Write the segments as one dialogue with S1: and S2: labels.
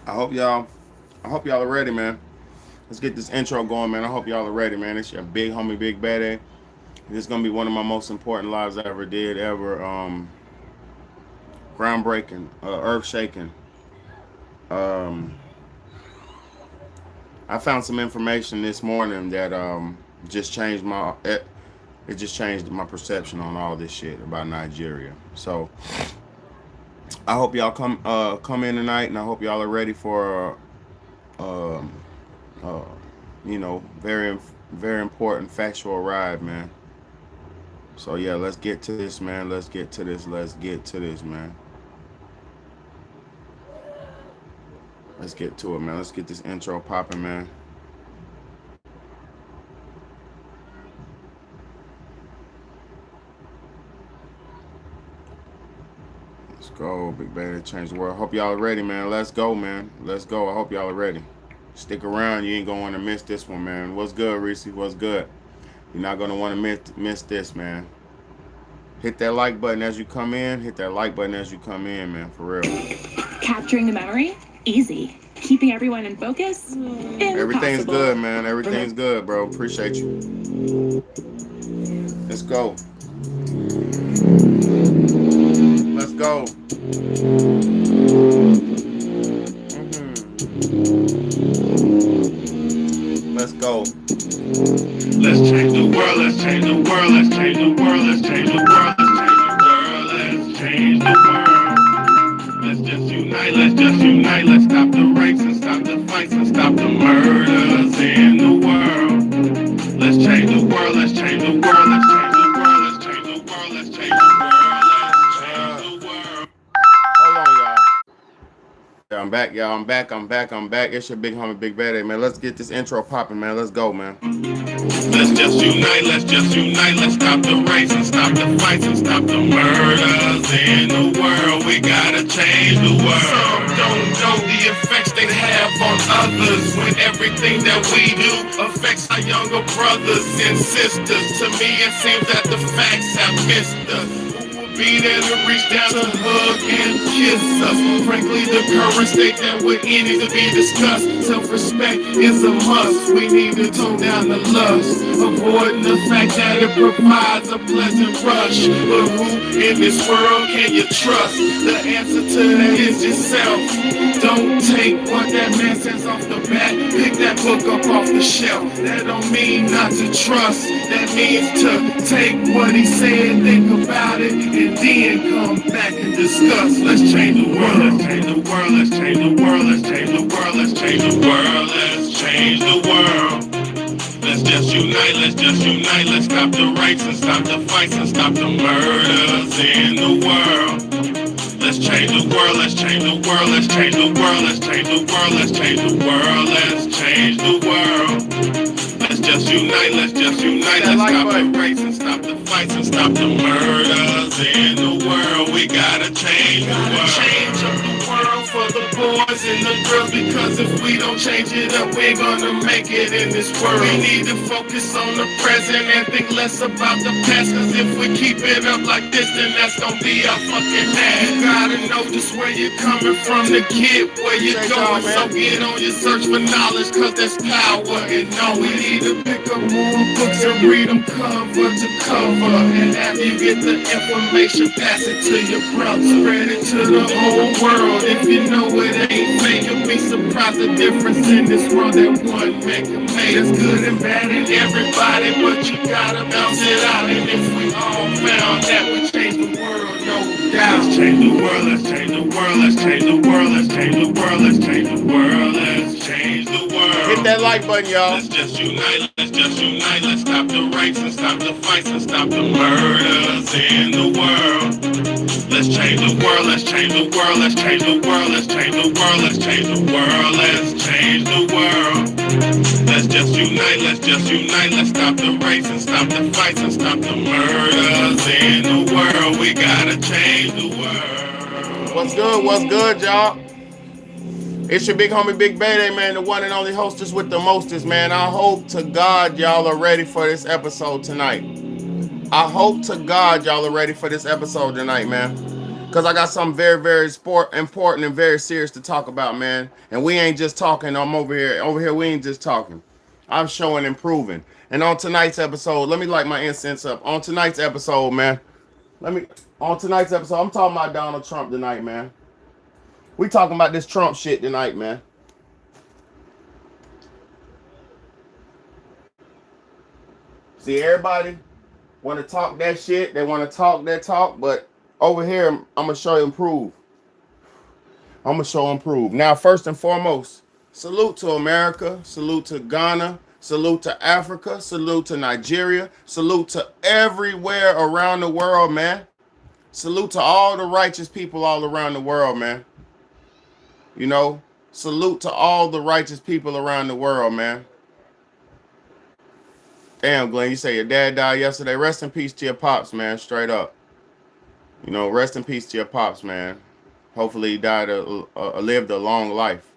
S1: I hope y'all. I hope y'all are ready, man. Let's get this intro going, man. I hope y'all are ready, man. It's your big homie, Big Bad A. This is gonna be one of my most important lives I ever did, ever. Groundbreaking, earth shaking. Um, I found some information this morning that just changed it just changed my perception on all this shit about Nigeria. So I hope y'all come in tonight, and I hope y'all are ready for um uh, very important factual ride, man. So yeah, let's get to this, man. Let's get to this. Let's get to this, man. Let's get to it, man. Let's get this intro popping, man. Let's go, Big Bad Change the World. Hope y'all are ready, man. Let's go, man. Let's go. I hope y'all are ready. Stick around. You ain't gonna want to miss this one, man. What's good, Reese? What's good? You're not gonna want to miss this, man. Hit that like button as you come in. Hit that like button as you come in, man. For real.
S2: Capturing the memory? Easy. Keeping everyone in focus?
S1: Everything's
S2: Impossible.
S1: good, man. Everything's good, bro. Appreciate you. Let's go. Let's go. Let's go.
S3: Let's change the world, let's change the world, let's change the world, let's change the world, let's change the world, let's change the world. Let's just unite, let's stop the rapes and stop the fights and stop the murders in the world. Let's change the world, let's change the world, let's change the world, let's change the world, let's change the world, let's change the world.
S1: Hold on, y'all. Yeah, I'm back, y'all. I'm back. It's your big homie, Big Bad, man. Let's get this intro popping, man. Let's go, man.
S3: Let's just unite, let's stop the rapes and stop the fights and stop the murders in the world. We gotta change the world. Some don't know the effects they have on others when everything that we do affects our younger brothers and sisters. To me, it seems that the facts have missed us. Be there to reach down to hug and kiss us. Frankly, the current state that we're in needs to be discussed. Self-respect is a must. We need to tone down the lust, avoiding the fact that it provides a pleasant rush. But who in this world can you trust? The answer to that is yourself. Don't take what that man says off the bat. Pick that book up off the shelf. That don't mean not to trust. That means to take what he said, think about it, and then come back and discuss. Let's change the world, let's change the world, let's change the world, let's change the world, let's change the world, let's change the world. Let's just unite, let's stop the rapes and stop the fights and stop the murders in the world. Let's change the world, let's change the world, let's change the world, let's change the world, let's change the world, let's change the world. Let's just unite, let's stop the rapes and stop the fights and stop the murders in the world. We gotta change the world. Change up the world for the boys and the girls, because if we don't change it up, we're gonna make it in this world. We need to focus on the present and think less about the past, cause if we keep it up like this, then that's gonna be our fucking ass. You gotta know just where you're coming from to get where you're going, so get on your search for knowledge, cause there's power in knowing. We need to pick up more books and read them cover to cover, and after you get the information, pass it to your brother. Spread it to the whole world. If you know it ain't fake, you'll be surprised the difference in this world that one man can make. There's good and bad in everybody, but you gotta bounce it out. And if we all found that we change the world, no doubt. Let's change the world, let's change the world, let's change the world, let's change the world, let's change the world, let's change the world.
S1: Hit that like button, y'all.
S3: Let's just unite, let's stop the rapes and stop the fights and stop the murders in the world. Let's change the world, let's change the world, let's change the world, let's change the world, let's change the world, let's change the world. Let's just unite, let's stop the rapes and stop the fights and stop the murders in the world. We gotta change the world.
S1: What's good, y'all? It's your big homie, Big Bad, man, the one and only hostess with the mostest, man. I hope to God y'all are ready for this episode tonight. I hope to God y'all are ready for this episode tonight, man. Because I got something very, very important and very serious to talk about, man. And we ain't just talking. I'm over here. Over here, we ain't just talking. I'm showing and proving. And on tonight's episode, let me light my incense up. On tonight's episode, man. On tonight's episode, I'm talking about Donald Trump tonight, man. We talking about this Trump shit tonight, man. See, everybody want to talk that shit. They want to talk that talk, but over here, I'm gonna show you improve. I'm gonna show improve. Now, first and foremost, salute to America, salute to Ghana, salute to Africa, salute to Nigeria, salute to everywhere around the world, man. Salute to all the righteous people all around the world, man. You know, salute to all the righteous people around the world, man. Damn, Glenn, you say your dad died yesterday. Rest in peace to your pops, man. Straight up. You know, rest in peace to your pops, man. Hopefully he lived a long life.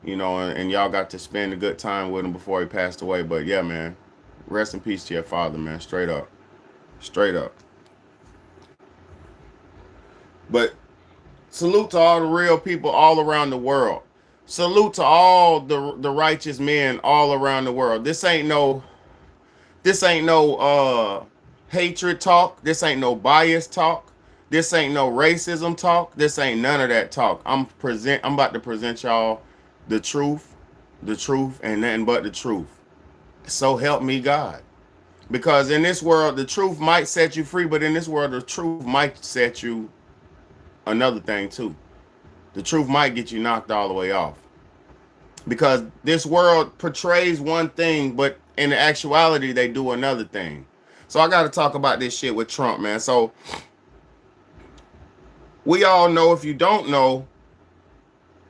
S1: You know, and y'all got to spend a good time with him before he passed away. But yeah, man, rest in peace to your father, man. Straight up. Straight up. But salute to all the real people all around the world. Salute to all the righteous men all around the world. This ain't no hatred talk. This ain't no bias talk. This ain't no racism talk. This ain't none of that talk. I'm about to present y'all the truth, and nothing but the truth. So help me God. Because in this world, the truth might set you free, but in this world, the truth might set you another thing too. The truth might get you knocked all the way off. Because this world portrays one thing, but in the actuality, they do another thing. So I got to talk about this shit with Trump, man. So we all know, if you don't know,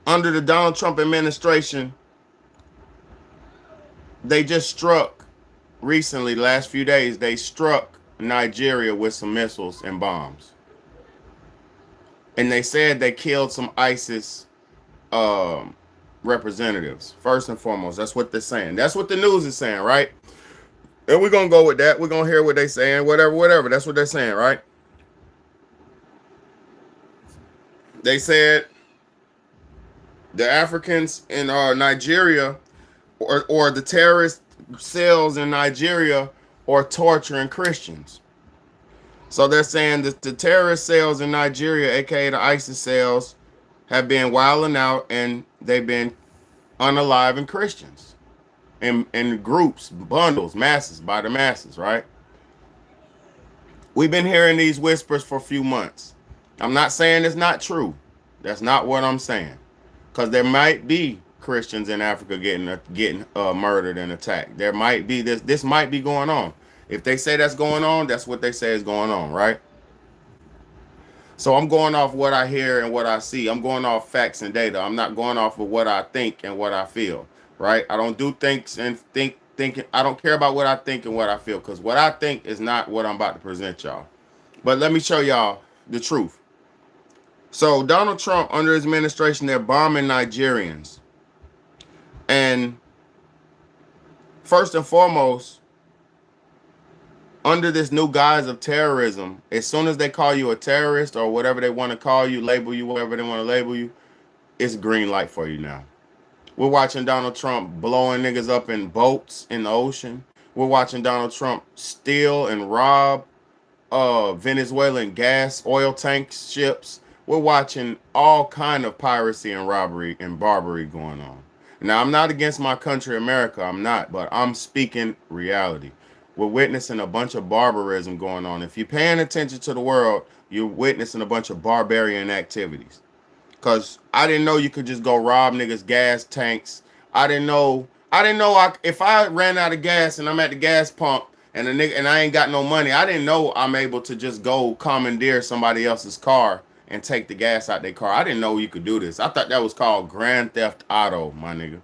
S1: under the Donald Trump administration, they just struck recently, the last few days, they struck Nigeria with some missiles and bombs. And they said they killed some ISIS representatives, first and foremost. That's what they're saying. That's what the news is saying, right? And we're going to go with that. We're going to hear what they're saying, whatever. That's what they're saying, right? They said the Africans in Nigeria or the terrorist cells in Nigeria are torturing Christians. So they're saying that the terrorist cells in Nigeria, aka the ISIS cells, have been wilding out and they've been unaliving Christians in groups, bundles, masses, by the masses, right? We've been hearing these whispers for a few months. I'm not saying it's not true. That's not what I'm saying. Because there might be Christians in Africa getting murdered and attacked. There might be this might be going on. If they say that's going on, that's what they say is going on, right? So I'm going off what I hear and what I see. I'm going off facts and data. I'm not going off of what I think and what I feel, right? I don't do things and thinking. I don't care about what I think and what I feel, because what I think is not what I'm about to present y'all. But let me show y'all the truth. So Donald Trump, under his administration, they're bombing Nigerians. And first and foremost, under this new guise of terrorism, as soon as they call you a terrorist or whatever they want to call you, label you, whatever they want to label you, it's green light for you now. We're watching Donald Trump blowing niggas up in boats in the ocean. We're watching Donald Trump steal and rob Venezuelan gas, oil tank ships. We're watching all kind of piracy and robbery and barbary going on. Now, I'm not against my country, America. I'm not, but I'm speaking reality. We're witnessing a bunch of barbarism going on. If you're paying attention to the world, you're witnessing a bunch of barbarian activities. Because I didn't know you could just go rob niggas' gas tanks. I didn't know if I ran out of gas and I'm at the gas pump and I ain't got no money, I didn't know I'm able to just go commandeer somebody else's car and take the gas out their car. I didn't know you could do this. I thought that was called Grand Theft Auto, my nigga.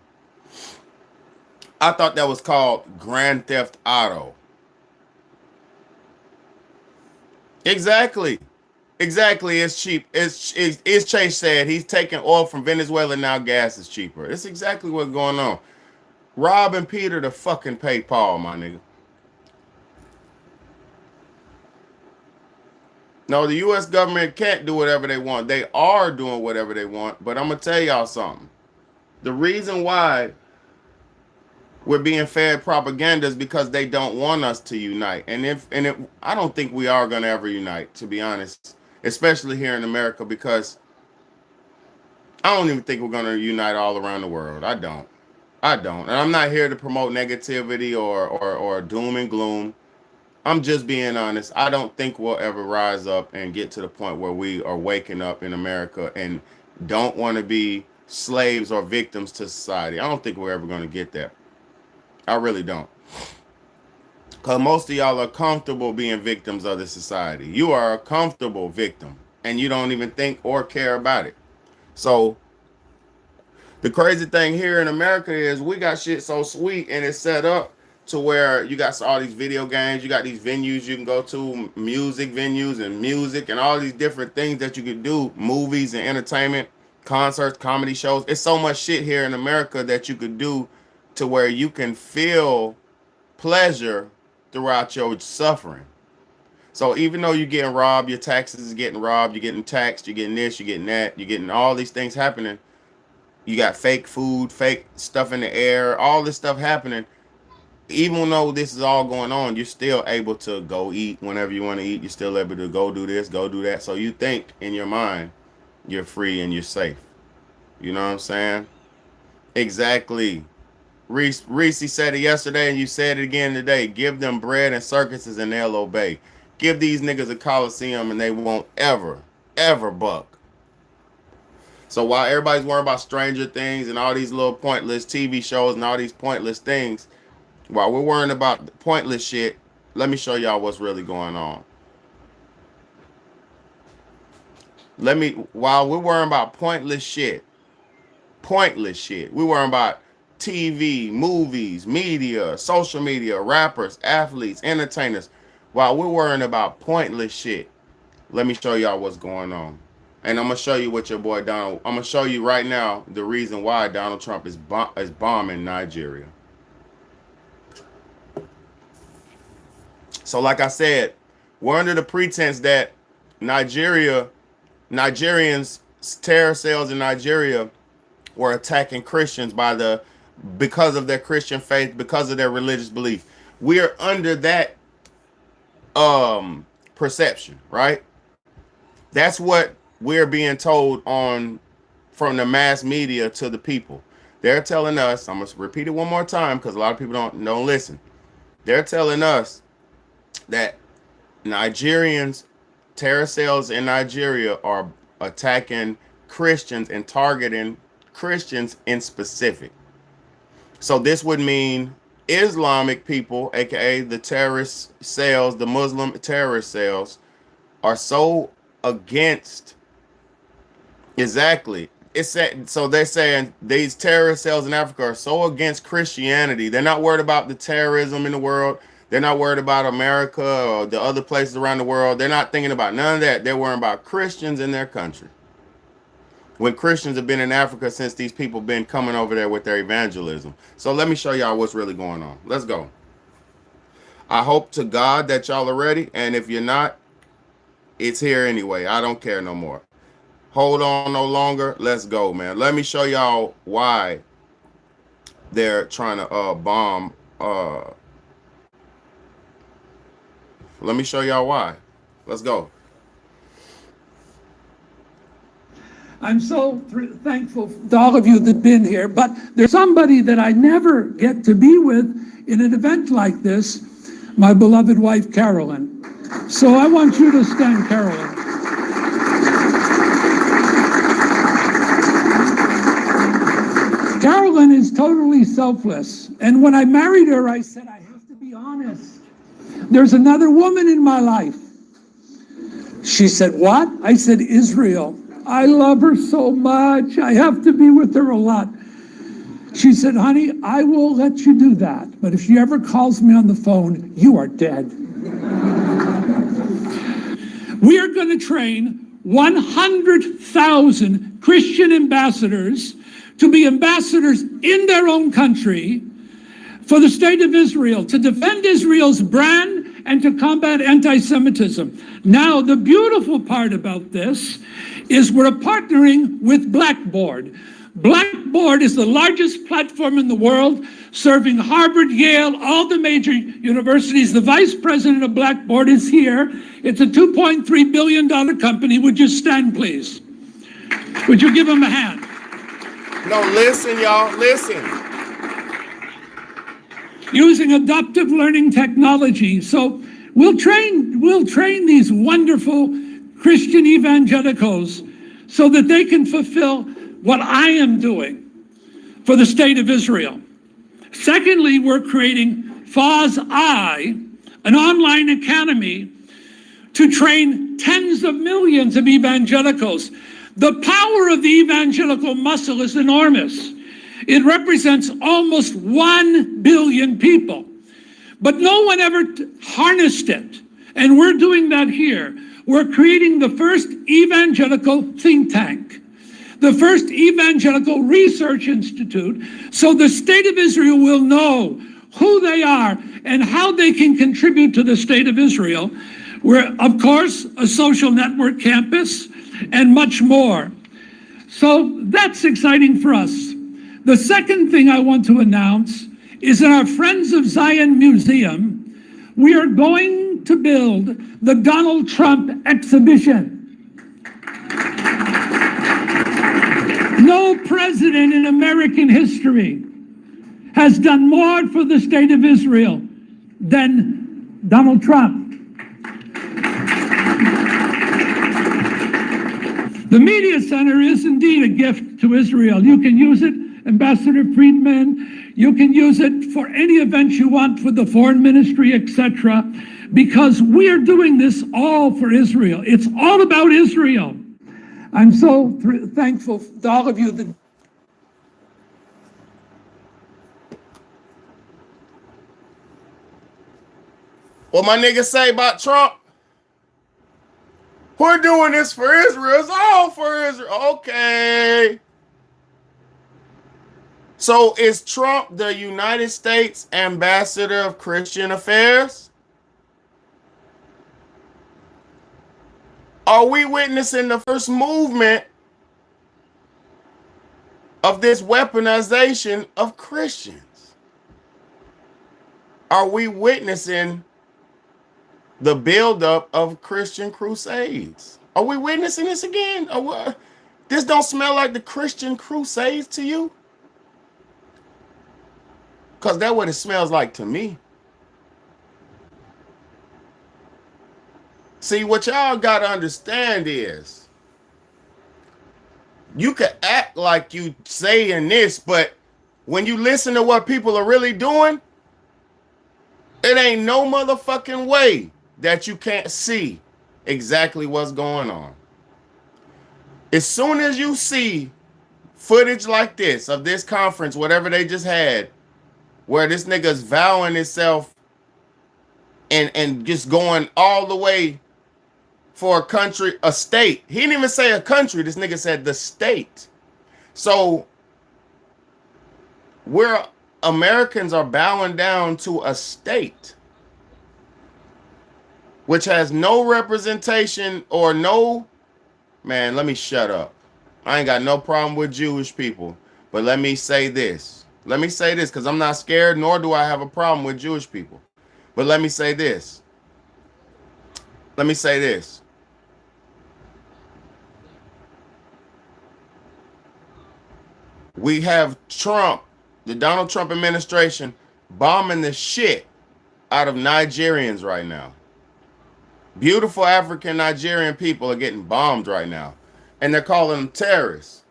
S1: I thought that was called Grand Theft Auto. Exactly. It's cheap. It's Chase said he's taking oil from Venezuela, now gas is cheaper. It's exactly what's going on. Robbing Peter to fucking pay Paul, my nigga. No, the U.S. government can't do whatever they want. They are doing whatever they want. But I'm gonna tell y'all something. The reason why we're being fed propaganda is because they don't want us to unite. I don't think we are gonna ever unite, to be honest, especially here in America, because I don't even think we're gonna unite all around the world. I don't. And I'm not here to promote negativity or doom and gloom. I'm just being honest. I don't think we'll ever rise up and get to the point where we are waking up in America and don't want to be slaves or victims to society. I don't think we're ever going to get there. I really don't. Because most of y'all are comfortable being victims of the society. You are a comfortable victim and you don't even think or care about it. So the crazy thing here in America is we got shit so sweet and it's set up to where you got all these video games, you got these venues you can go to, music venues and music and all these different things that you could do, movies and entertainment, concerts, comedy shows. It's so much shit here in America that you could do to where you can feel pleasure throughout your suffering. So even though you're getting robbed, your taxes is getting robbed, you're getting taxed, you're getting this, you're getting that, you're getting all these things happening. You got fake food, fake stuff in the air, all this stuff happening. Even though this is all going on, you're still able to go eat whenever you want to eat. You're still able to go do this, go do that. So you think in your mind you're free and you're safe. You know what I'm saying? Exactly. Reese said it yesterday and you said it again today. Give them bread and circuses and they'll obey. Give these niggas a coliseum and they won't ever buck. So while everybody's worrying about Stranger Things and all these little pointless TV shows and all these pointless things, while we're worrying about pointless shit, let me show y'all what's really going on. While we're worrying about pointless shit, we're worrying about TV, movies, media, social media, rappers, athletes, entertainers. While we're worrying about pointless shit, let me show y'all what's going on. And I'm going to show you what your boy Donald, I'm going to show you right now the reason why Donald Trump is bombing Nigeria. So like I said, we're under the pretense that Nigerians, terror cells in Nigeria were attacking Christians because of their Christian faith, because of their religious belief. We are under that perception, right? That's what we're being told from the mass media to the people. They're telling us, I'm going to repeat it one more time because a lot of people don't listen. They're telling us that Nigerians, terror cells in Nigeria are attacking Christians and targeting Christians in specific. So this would mean Islamic people, aka the terrorist cells, the Muslim terrorist cells, are so against. Exactly. So they're saying these terrorist cells in Africa are so against Christianity. They're not worried about the terrorism in the world. They're not worried about America or the other places around the world. They're not thinking about none of that. They're worrying about Christians in their country. When Christians have been in Africa since these people been coming over there with their evangelism. So let me show y'all what's really going on. Let's go. I hope to God that y'all are ready. And if you're not, it's here anyway. I don't care no more. Hold on no longer. Let's go, man. Let me show y'all why they're trying to bomb. Let me show y'all why. Let's go.
S4: I'm so thankful to all of you that have been here, but there's somebody that I never get to be with in an event like this, my beloved wife, Carolyn. So I want you to stand, Carolyn. Carolyn is totally selfless. And when I married her, I said, I have to be honest. There's another woman in my life. She said, what? I said, Israel. I love her so much. I have to be with her a lot. She said, honey, I will let you do that. But if she ever calls me on the phone, you are dead. We are going to train 100,000 Christian ambassadors to be ambassadors in their own country for the state of Israel, to defend Israel's brand and to combat anti-Semitism. Now, the beautiful part about this is we're partnering with Blackboard. Blackboard is the largest platform in the world, serving Harvard, Yale, all the major universities. The vice president of Blackboard is here. It's a $2.3 billion company. Would you stand, please? Would you give him a hand?
S1: No, listen, y'all, listen.
S4: Using adaptive learning technology. So we'll train these wonderful Christian evangelicals so that they can fulfill what I am doing for the state of Israel. Secondly, we're creating FOSS-I, an online academy to train tens of millions of evangelicals. The power of the evangelical muscle is enormous. It represents almost 1 billion people, but no one ever harnessed it. And we're doing that here. We're creating the first evangelical think tank, the first evangelical research institute, so the state of Israel will know who they are and how they can contribute to the state of Israel. We're, of course, a social network campus and much more. So that's exciting for us. The second thing I want to announce is in our Friends of Zion Museum, we are going to build the Donald Trump exhibition. No president in American history has done more for the state of Israel than Donald Trump. The Media Center is indeed a gift to Israel. You can use it, Ambassador Friedman, you can use it for any event you want for the foreign ministry, etc., because we are doing this all for Israel. It's all about Israel. I'm so thankful to all of you that
S1: What my nigga say about Trump? We're doing this for Israel. It's all for Israel. Okay. So is Trump the United States ambassador of Christian affairs? Are we witnessing the first movement of this weaponization of Christians? Are we witnessing the buildup of Christian crusades? Are we witnessing this again? Or what? This don't smell like the Christian crusades to you? Because that's what it smells like to me. See, what y'all got to understand is you can act like you saying this, but when you listen to what people are really doing, it ain't no motherfucking way that you can't see exactly what's going on. As soon as you see footage like this of this conference, whatever they just had, where this nigga's vowing himself and just going all the way for a country, a state. He didn't even say a country. This nigga said the state. So we're Americans are bowing down to a state which has no representation or no, man, let me shut up. I ain't got no problem with Jewish people, but let me say this. Let me say this, because I'm not scared, nor do I have a problem with Jewish people. But let me say this. Let me say this. We have Trump, the Donald Trump administration, bombing the shit out of Nigerians right now. Beautiful African Nigerian people are getting bombed right now, and they're calling them terrorists.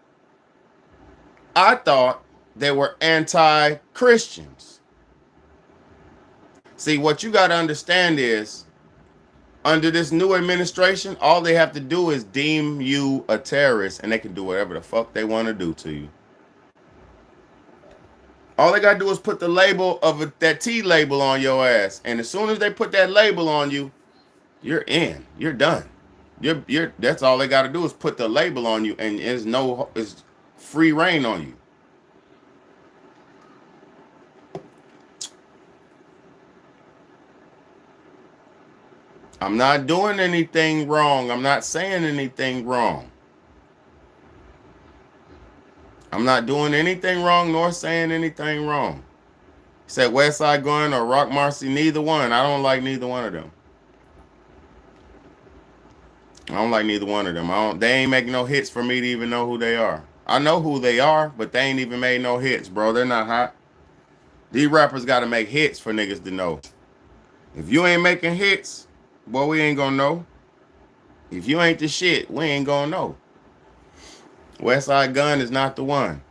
S1: I thought they were anti-Christians. See, what you got to understand is, under this new administration, all they have to do is deem you a terrorist, and they can do whatever the fuck they want to do to you. All they got to do is put the label of that T label on your ass, and as soon as they put that label on you, you're in. You're done. You're. That's all they got to do is put the label on you, and it's free reign on you. I'm not doing anything wrong. I'm not saying anything wrong. I'm not doing anything wrong nor saying anything wrong. He said West Side Gun or Rock Marcy, neither one. I don't like neither one of them. I don't like neither one of them. They ain't making no hits for me to even know who they are. I know who they are, but they ain't even made no hits, bro. They're not hot. These rappers got to make hits for niggas to know. If you ain't making hits, boy, we ain't gonna know. If you ain't the shit, we ain't gonna know. West Side Gun is not the one.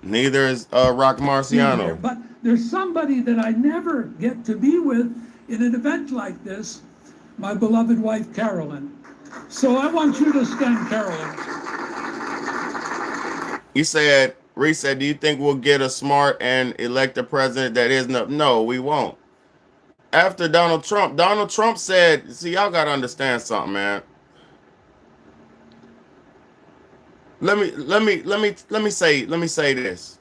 S1: Neither is Rock Marciano.
S4: But there's somebody that I never get to be with in an event like this, my beloved wife, Carolyn. So I want you to stand, Carolyn.
S1: He said, Reese said, do you think we'll get a smart and elect a president that isn't? No, we won't. After Donald Trump said, see, y'all got to understand something, man. Let me say this.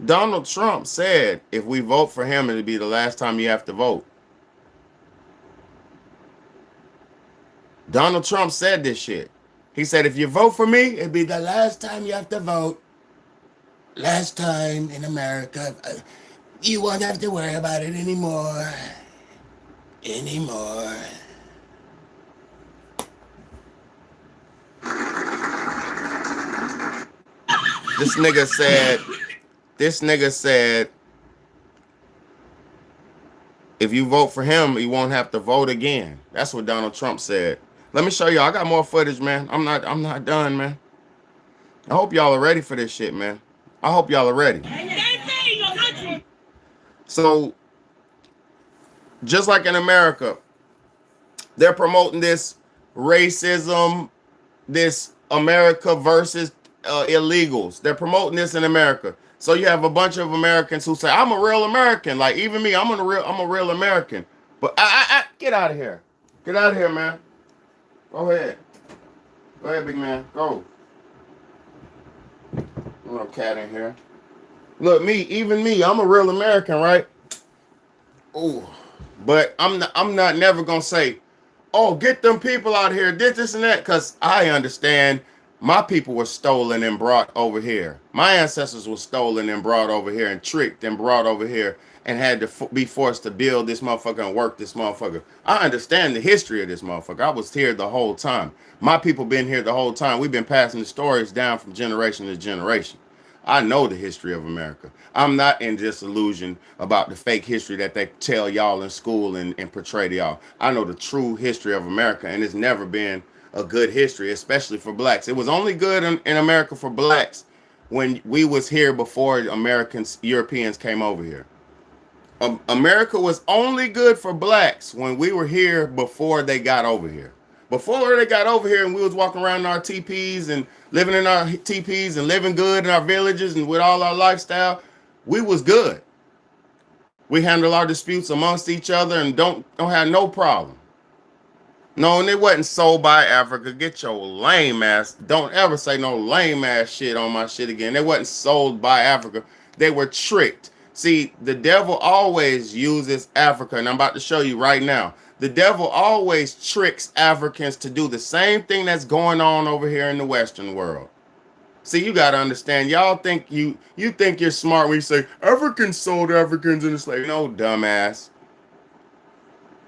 S1: Donald Trump said, if we vote for him, it'll be the last time you have to vote. Donald Trump said this shit. He said, if you vote for me, it'll be the last time you have to vote. Last time in America. You won't have to worry about it anymore. This nigga said, if you vote for him, you won't have to vote again. That's what Donald Trump said. Let me show y'all. I got more footage, man. I'm not done, man. I hope y'all are ready for this shit, man. I hope y'all are ready. So, just like in America, they're promoting this racism, this America versus illegals. They're promoting this in America. So you have a bunch of Americans who say, I'm a real American. Like, even me, I'm a real American. But get out of here. Get out of here, man. Go ahead. Go ahead, big man. Go. Little cat in here. Look, even me, I'm a real American, right? Ooh. But I'm not never gonna say, oh, get them people out here, this and that, because I understand my people were stolen and brought over here. My ancestors were stolen and brought over here and tricked and brought over here and had to be forced to build this motherfucker and work this motherfucker. I understand the history of this motherfucker. I was here the whole time. My people been here the whole time. We've been passing the stories down from generation to generation. I know the history of America. I'm not in disillusion about the fake history that they tell y'all in school and portray to y'all. I know the true history of America, and it's never been a good history, especially for blacks. It was only good in America for blacks when we was here before Europeans came over here. America was only good for blacks when we were here before they got over here. Before they got over here and we was walking around in our teepees and living in our teepees and living good in our villages and with all our lifestyle, we was good. We handle our disputes amongst each other and don't have no problem. No, and it wasn't sold by Africa. Get your lame ass. Don't ever say no lame ass shit on my shit again. They wasn't sold by Africa. They were tricked. See, the devil always uses Africa, and I'm about to show you right now. The devil always tricks Africans to do the same thing that's going on over here in the Western world. See, you got to understand. Y'all think you think you're smart when you say Africans sold Africans into slavery. No, dumbass.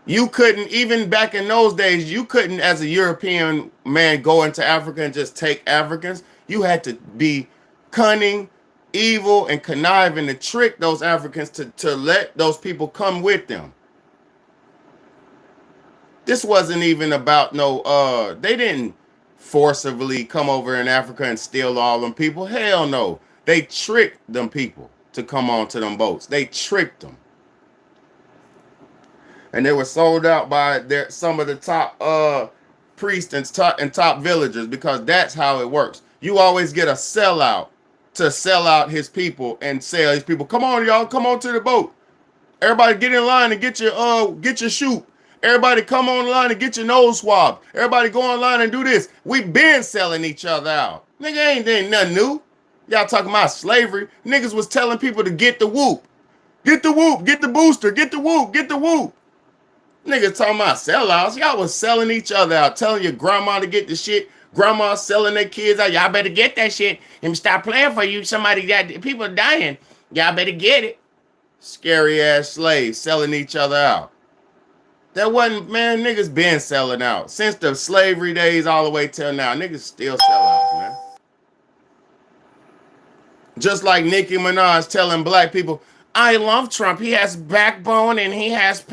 S1: You couldn't, even back in those days, you couldn't, as a European man, go into Africa and just take Africans. You had to be cunning, evil, and conniving to trick those Africans to let those people come with them. This wasn't even about they didn't forcibly come over in Africa and steal all them people. Hell no. They tricked them people to come onto them boats. They tricked them. And they were sold out by some of the top priests and top villagers, because that's how it works. You always get a sellout to sell out his people and sell his people. Come on, y'all, come on to the boat. Everybody get in line and get your shoot. Everybody come on the line and get your nose swab. Everybody go online and do this. We been selling each other out. Nigga, ain't nothing new. Y'all talking about slavery. Niggas was telling people to get the whoop. Get the whoop, get the booster, get the whoop, get the whoop. Niggas talking about sellouts. Y'all was selling each other out, telling your grandma to get the shit. Grandma selling their kids out. Y'all better get that shit and stop playing for you. Somebody got people are dying. Y'all better get it. Scary ass slaves selling each other out. That wasn't, man, niggas been selling out. Since the slavery days all the way till now. Niggas still sell out, man. Just like Nicki Minaj telling black people, I love Trump. He has backbone and he has...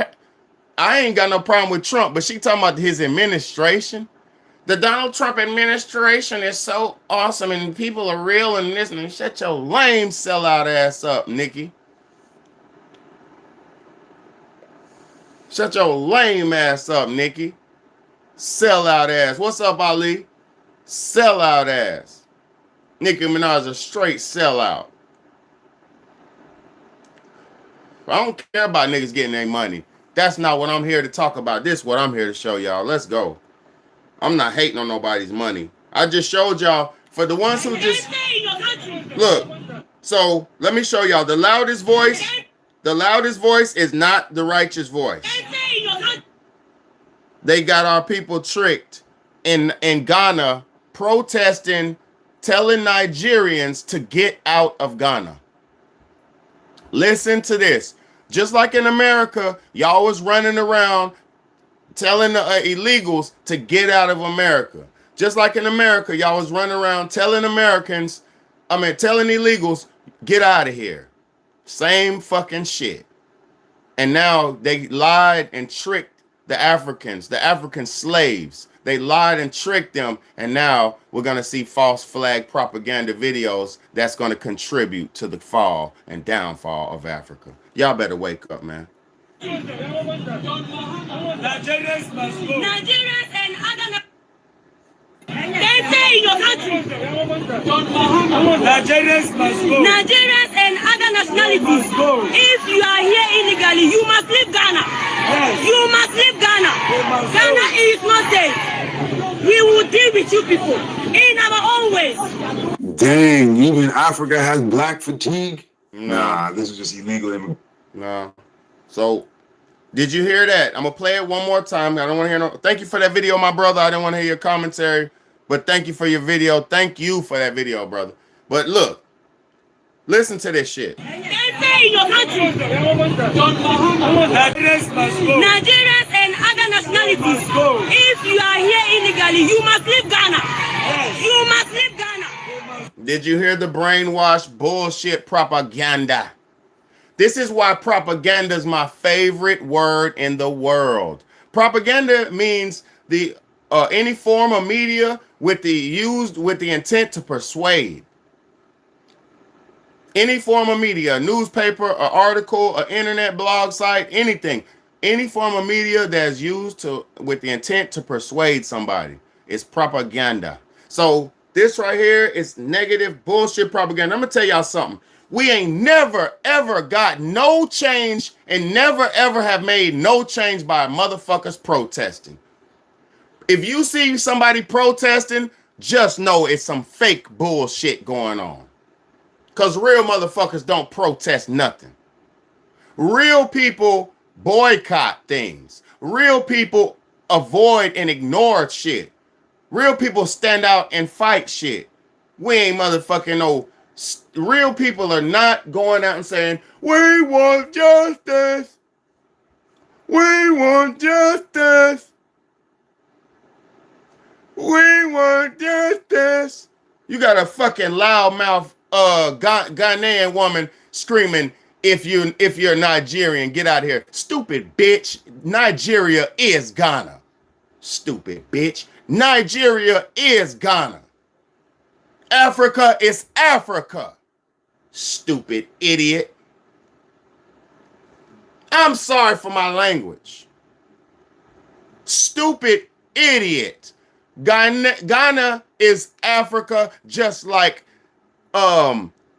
S1: I ain't got no problem with Trump, but she talking about his administration. The Donald Trump administration is so awesome and people are real and this and shut your lame sellout ass up, Nikki. Shut your lame ass up, Nikki. Sellout ass. What's up, Ali? Sellout ass. Nicki Minaj a straight sellout. I don't care about niggas getting their money. That's not what I'm here to talk about. This is what I'm here to show y'all. Let's go. I'm not hating on nobody's money. I just showed y'all for the ones who just look. So let me show y'all the loudest voice. The loudest voice is not the righteous voice. They got our people tricked in Ghana protesting, telling Nigerians to get out of Ghana. Listen to this. Just like in America, y'all was running around telling the illegals to get out of America. Just like in America, y'all was running around telling telling illegals, get out of here. Same fucking shit. And now they lied and tricked the African slaves. They lied and tricked them. And now we're going to see false flag propaganda videos that's going to contribute to the fall and downfall of Africa. Y'all better wake up, man.
S5: Nigerians must go. Nigerians and other. They say in your country. Nigerians must go. Nigerians and other nationalities. If you are here illegally, you must leave Ghana. Yes. You must leave Ghana. Ghana is not safe. We will deal with you people in our own ways.
S6: Dang, even Africa has black fatigue? Nah, this is just illegal.
S1: Nah. So, did you hear that? I'm going to play it one more time. I don't want to hear no... Thank you for that video, my brother. I didn't want to hear your commentary, but thank you for your video. Thank you for that video, brother. But look, listen to this shit.
S5: They say in your country. Nigerians and other nationalities. If you are here illegally, you must leave Ghana. You must leave Ghana.
S1: Did you hear the brainwash bullshit propaganda? This is why propaganda is my favorite word in the world. Propaganda means the any form of media used with the intent to persuade. Any form of media, a newspaper, an article, an internet blog site, anything. Any form of media that is used with the intent to persuade somebody is propaganda. So this right here is negative bullshit propaganda. I'm gonna tell y'all something. We ain't never, ever got no change and never, ever have made no change by motherfuckers protesting. If you see somebody protesting, just know it's some fake bullshit going on. Because real motherfuckers don't protest nothing. Real people boycott things. Real people avoid and ignore shit. Real people stand out and fight shit. We ain't motherfucking no... Real people are not going out and saying, we want justice. We want justice. We want justice. You got a fucking loudmouth Ghanaian woman screaming, if you're Nigerian, get out of here. Stupid bitch. Nigeria is Ghana. Stupid bitch. Nigeria is Ghana. Africa is Africa. Stupid idiot. I'm sorry for my language. Stupid idiot. Ghana is Africa just like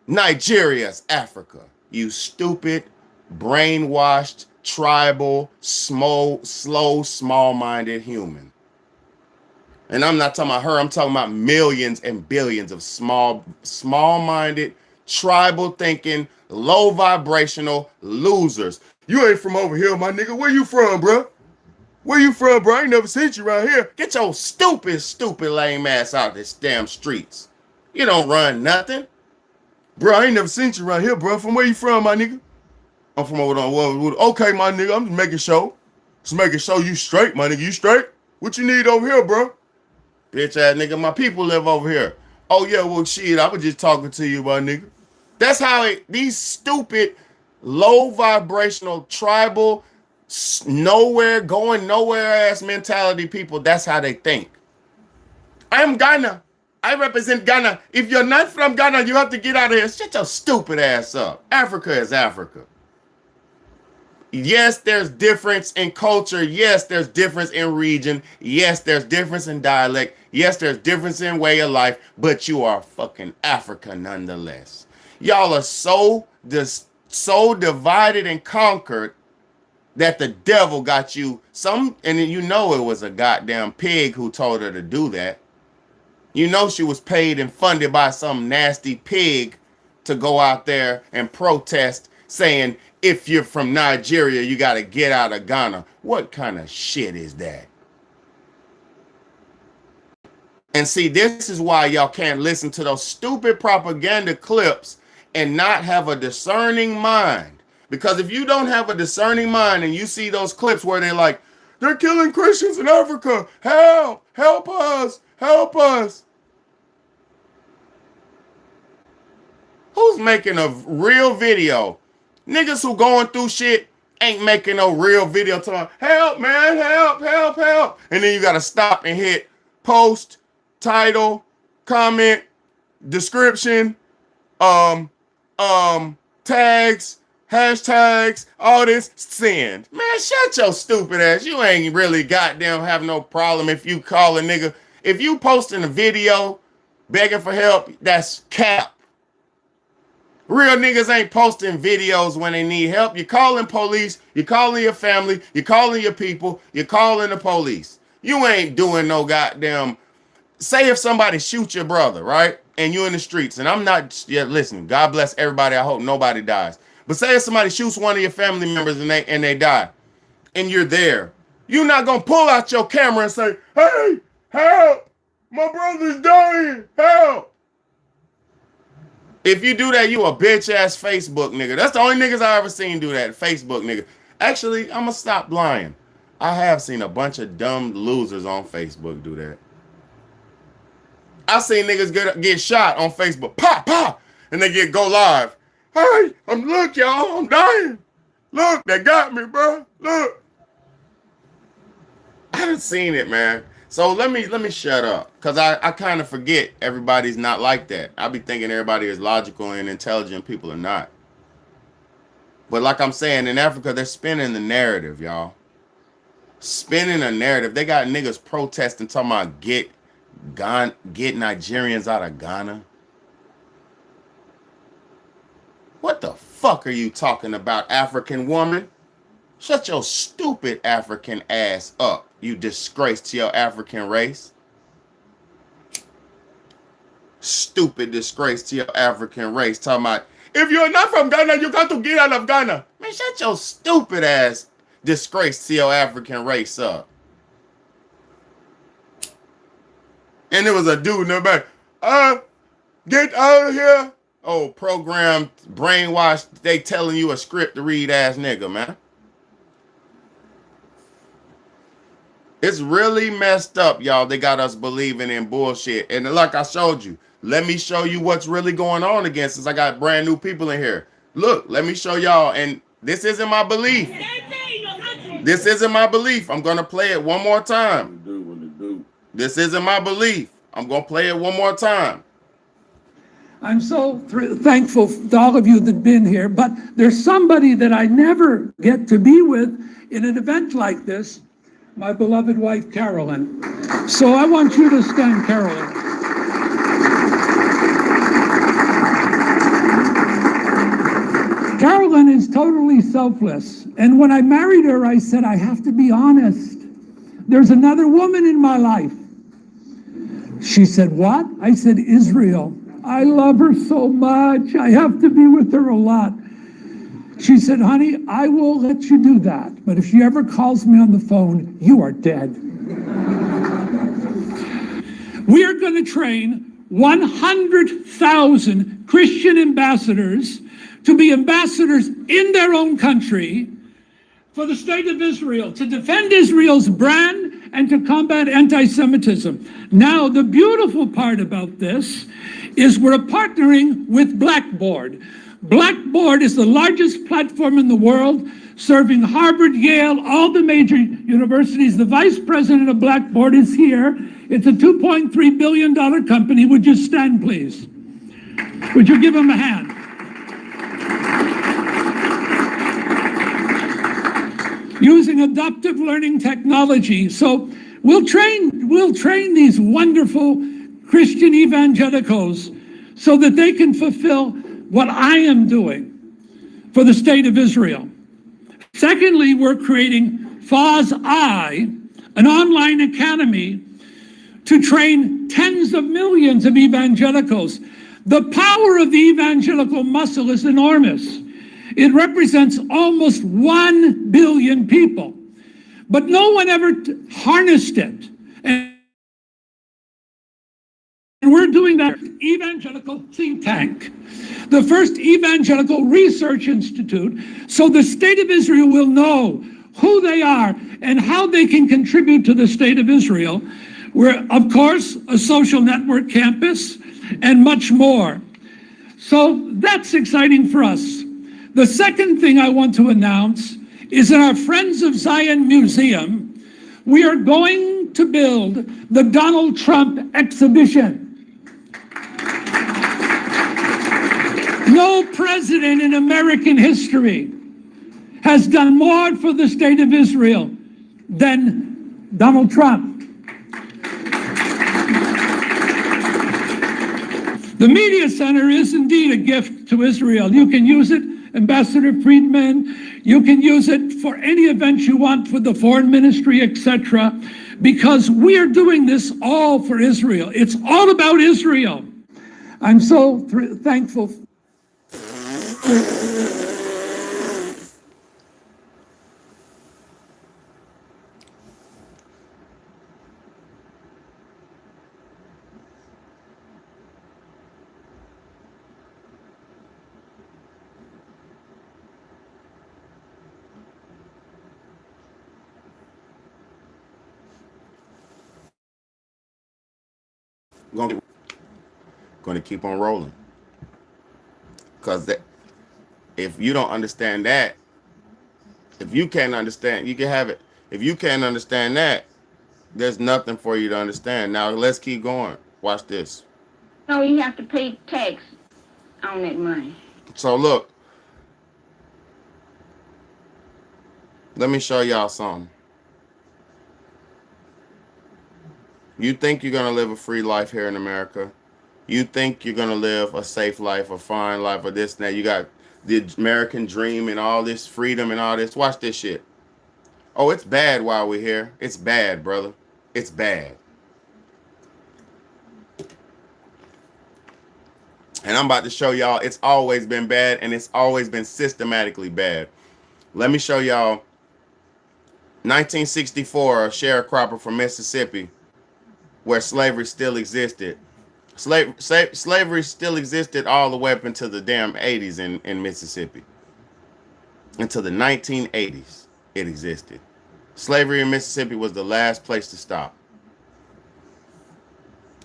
S1: Nigeria's Africa. You stupid, brainwashed, tribal, slow, small-minded human. And I'm not talking about her. I'm talking about millions and billions of small-minded, tribal-thinking, low-vibrational losers. You ain't from over here, my nigga. Where you from, bro? Where you from, bro? I ain't never seen you around here. Get your stupid lame ass out this damn streets. You don't run nothing. Bro, I ain't never seen you around here, bro. From where you from, my nigga? I'm from over on okay, my nigga. I'm just making sure. Just making sure you straight, my nigga. You straight? What you need over here, bro? Bitch ass nigga, my people live over here. Oh yeah, well shit, I was just talking to you, my nigga. That's how these stupid, low vibrational, tribal, going nowhere ass mentality people, that's how they think. I'm Ghana. I represent Ghana. If you're not from Ghana, you have to get out of here. Shut your stupid ass up. Africa is Africa. Yes, there's difference in culture. Yes, there's difference in region. Yes, there's difference in dialect. Yes, there's difference in way of life, but you are fucking Africa nonetheless. Y'all are so divided and conquered that the devil got you and you know it was a goddamn pig who told her to do that. You know she was paid and funded by some nasty pig to go out there and protest saying, if you're from Nigeria, you got to get out of Ghana. What kind of shit is that? And see, this is why y'all can't listen to those stupid propaganda clips and not have a discerning mind. Because if you don't have a discerning mind and you see those clips where they're like, they're killing Christians in Africa. Help us. Help us. Who's making a real video? Niggas who going through shit ain't making no real video talking, help, man, help. And then you got to stop and hit post, title, comment, description, tags, hashtags, all this, send. Man, shut your stupid ass. You ain't really goddamn have no problem if you call a nigga. If you posting a video begging for help, that's cap. Real niggas ain't posting videos when they need help. You're calling police, you're calling your family, you're calling your people, you're calling the police. You ain't doing no goddamn. Say if somebody shoots your brother, right? And you in the streets, and I'm not, listen, God bless everybody. I hope nobody dies. But say if somebody shoots one of your family members and they die, and you're there, you're not gonna pull out your camera and say, hey, help, my brother's dying, help. If you do that, you a bitch ass Facebook nigga. That's the only niggas I ever seen do that. Facebook nigga. Actually, I'm gonna stop lying. I have seen a bunch of dumb losers on Facebook do that. I seen niggas get shot on Facebook. Pop, and they go live. Hey, look, y'all, I'm dying. Look, they got me, bro. Look. I haven't seen it, man. So let me shut up, because I kind of forget everybody's not like that. I be thinking everybody is logical and intelligent. People are not. But like I'm saying, in Africa, they're spinning the narrative, y'all. Spinning a narrative. They got niggas protesting, talking about get Nigerians out of Ghana. What the fuck are you talking about, African woman? Shut your stupid African ass up, you disgrace to your African race. Stupid disgrace to your African race. Talking about, if you're not from Ghana, you got to get out of Ghana. Man, shut your stupid ass disgrace to your African race up. And there was a dude in the back, get out of here. Oh, programmed, brainwashed, they telling you a script to read ass nigga, man. It's really messed up, y'all. They got us believing in bullshit. And like I showed you, let me show you what's really going on against us. I got brand new people in here. Look, let me show y'all. And this isn't my belief. This isn't my belief. I'm going to play it one more time. This isn't my belief. I'm going to play it one more time.
S4: I'm so thankful to all of you that have been here, but there's somebody that I never get to be with in an event like this. My beloved wife, Carolyn. So I want you to stand, Carolyn. Carolyn is totally selfless. And when I married her, I said, I have to be honest. There's another woman in my life. She said, what? I said, Israel. I love her so much. I have to be with her a lot. She said, honey, I will let you do that, but if she ever calls me on the phone, you are dead. We are going to train 100,000 Christian ambassadors to be ambassadors in their own country for the state of Israel, to defend Israel's brand and to combat anti-Semitism. Now, the beautiful part about this is we're partnering with Blackboard. Blackboard is the largest platform in the world, serving Harvard, Yale, all the major universities. The vice president of Blackboard is here. It's a $2.3 billion company. Would you stand, please? Would you give him a hand? Using adaptive learning technology. So we'll train these wonderful Christian evangelicals so that they can fulfill what I am doing for the state of Israel. Secondly, we're creating FOSS-I, an online academy to train tens of millions of evangelicals. The power of the evangelical muscle is enormous. It represents almost 1 billion people, but no one ever harnessed it. And we're doing that evangelical think tank, the first evangelical research institute, so the state of Israel will know who they are and how they can contribute to the state of Israel. We're, of course, a social network campus and much more. So that's exciting for us. The second thing I want to announce is in our Friends of Zion Museum, we are going to build the Donald Trump exhibition. No president in American history has done more for the state of Israel than Donald Trump. The Media Center is indeed a gift to Israel. You can use it, Ambassador Friedman, you can use it for any event you want for the foreign ministry, etc., because we are doing this all for Israel. It's all about Israel. I'm so thankful.
S1: Going to keep on rolling, because if you don't understand that, if you can't understand, you can have it. If you can't understand that, there's nothing for you to understand. Now let's keep going. Watch this.
S7: No, you have to pay tax on that money.
S1: So look, let me show y'all something. You think you're going to live a free life here in America. You think you're going to live a safe life, a fine life, or this and that. You got the American dream and all this freedom and all this. Watch this shit. Oh, it's bad while we're here. It's bad, brother. It's bad. And I'm about to show y'all it's always been bad, and it's always been systematically bad. Let me show y'all 1964, a sharecropper from Mississippi, where slavery still existed. Slavery still existed all the way up into the damn 80s in Mississippi. Until the 1980s, it existed. Slavery in Mississippi was the last place to stop.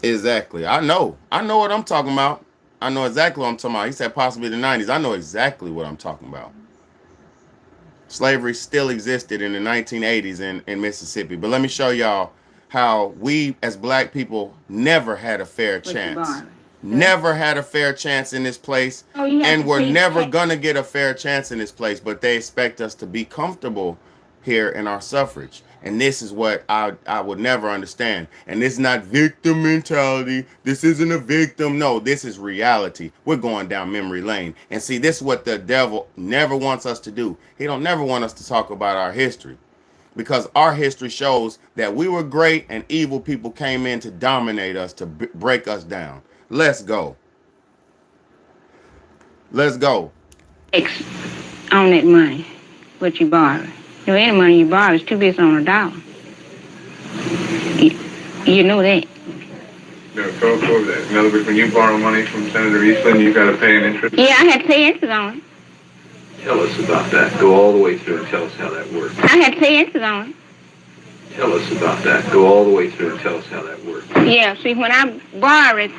S1: Exactly. I know what I'm talking about. I know exactly what I'm talking about. He said possibly the 90s. I know exactly what I'm talking about. Slavery still existed in the 1980s in Mississippi. But let me show y'all how we as black people never had a fair chance. Never had a fair chance in this place. And we're never gonna get a fair chance in this place. But they expect us to be comfortable here in our suffrage. And this is what I would never understand. And this is not victim mentality. This isn't a victim. No, this is reality. We're going down memory lane. And see, this is what the devil never wants us to do. He don't never want us to talk about our history. Because our history shows that we were great and evil people came in to dominate us, to break us down. Let's go. Let's go.
S7: on that money, what you borrow. You know, any money you borrow is 2 bits on a dollar. You know that.
S8: No, go over that. In other words, when you borrow money from Senator Eastland, you've got to pay an interest?
S7: Yeah, I had to pay interest on it.
S8: Tell us about that. Go all the way through and tell us how that works.
S7: I had to pay interest on it.
S8: Tell us about that. Go all the way through and tell us how that works.
S7: Yeah, see, when I borrow it,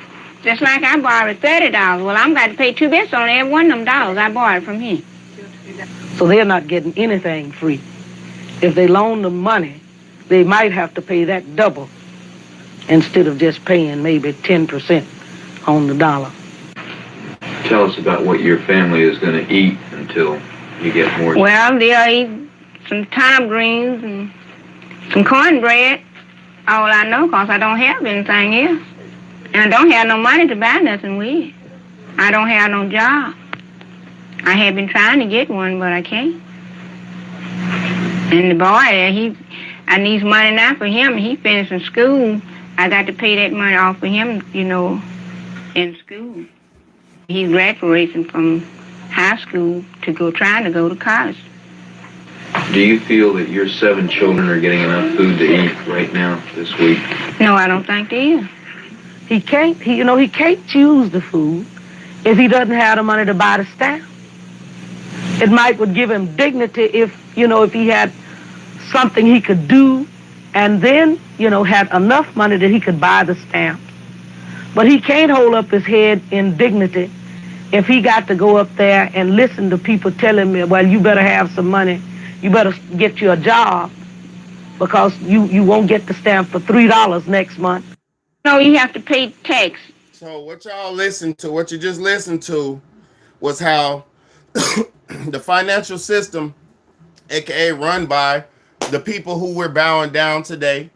S7: just like I borrowed $30, well, I'm got to pay 2 bits on every one of them dollars I borrowed from him.
S9: So they're not getting anything free. If they loan them money, they might have to pay that double instead of just paying maybe 10% on the dollar.
S8: Tell us about what your family is going to eat until you get more.
S7: Well, they'll eat some turnip greens and some cornbread. All I know, because I don't have anything else. And I don't have no money to buy nothing with. I don't have no job. I have been trying to get one, but I can't. And the boy, I need money now for him. He finishing school. I got to pay that money off for him, you know, in school. He's graduating from high school trying to go to college.
S8: Do you feel that your 7 children are getting enough food to eat right now, this week?
S7: No, I don't think they is.
S9: He can't choose the food if he doesn't have the money to buy the stamp. It would give him dignity if he had something he could do and then, had enough money that he could buy the stamp. But he can't hold up his head in dignity if he got to go up there and listen to people telling me, well, you better have some money. You better get you a job because you won't get the stamp for $3 next month.
S7: No, you have to pay tax.
S1: So what y'all listened to, what you just listened to, was how the financial system, aka run by the people who we're bowing down today.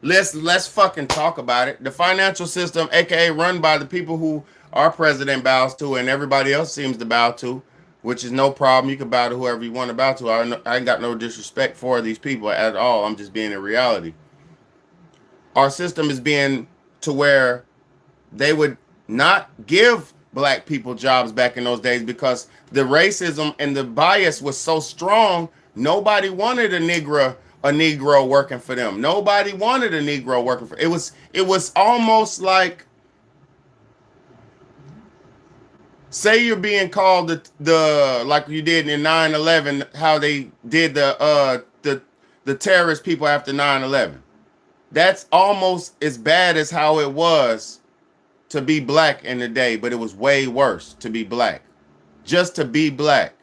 S1: Let's fucking talk about it. The financial system, aka run by the people who our president bows to and everybody else seems to bow to, which is no problem. You can bow to whoever you want to bow to. I ain't got no disrespect for these people at all. I'm just being in reality. Our system is being to where they would not give black people jobs back in those days because the racism and the bias was so strong. Nobody wanted a Negro working for them. Nobody wanted a Negro working for it. Was almost like, say you're being called the like you did in 9/11, how they did the terrorist people after 9/11. That's almost as bad as how it was to be black in the day, but it was way worse to be black. Just to be black.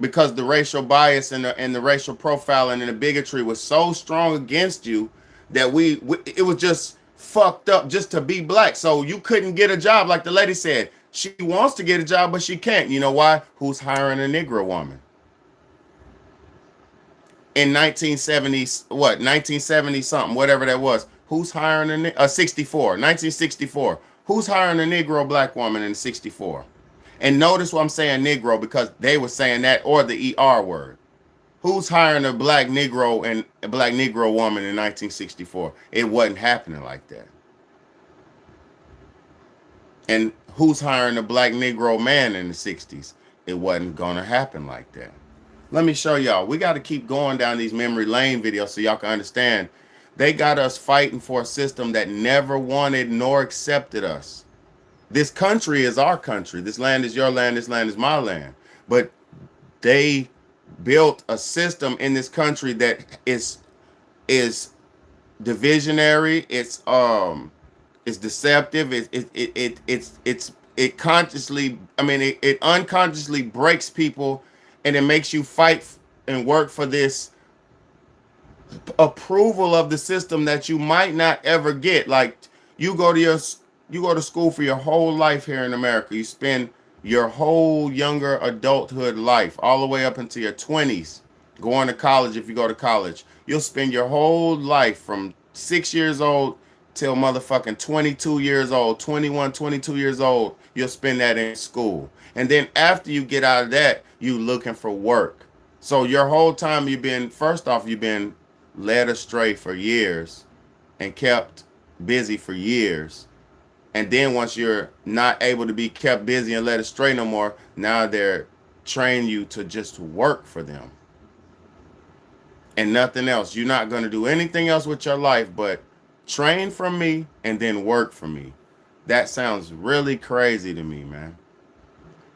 S1: Because the racial bias and the racial profiling and the bigotry was so strong against you that it was just fucked up just to be black. So you couldn't get a job, like the lady said. She wants to get a job, but she can't. You know why? Who's hiring a Negro woman? In 1970 something, whatever that was. Who's hiring 1964. Who's hiring a Negro black woman in 64? And notice what I'm saying Negro, because they were saying that, or the ER word. Who's hiring a black Negro and a black Negro woman in 1964? It wasn't happening like that. And who's hiring a black Negro man in the 60s? It wasn't going to happen like that. Let me show y'all. We got to keep going down these memory lane videos so y'all can understand. They got us fighting for a system that never wanted nor accepted us. This country is our country. This land is your land. This land is my land. But they built a system in this country that is divisionary. It's deceptive. It consciously, it unconsciously breaks people, and it makes you fight and work for this approval of the system that you might not ever get. Like you go to school for your whole life here in America. You spend your whole younger adulthood life all the way up into your 20s going to college. If you go to college, you'll spend your whole life from 6 years old till motherfucking 22 years old, 21, 22 years old. You'll spend that in school. And then after you get out of that, you looking for work. So your whole time you've been led astray for years and kept busy for years. And then once you're not able to be kept busy and led astray no more, now they're train you to just work for them and nothing else. You're not going to do anything else with your life but train from me and then work for me. That sounds really crazy to me, man.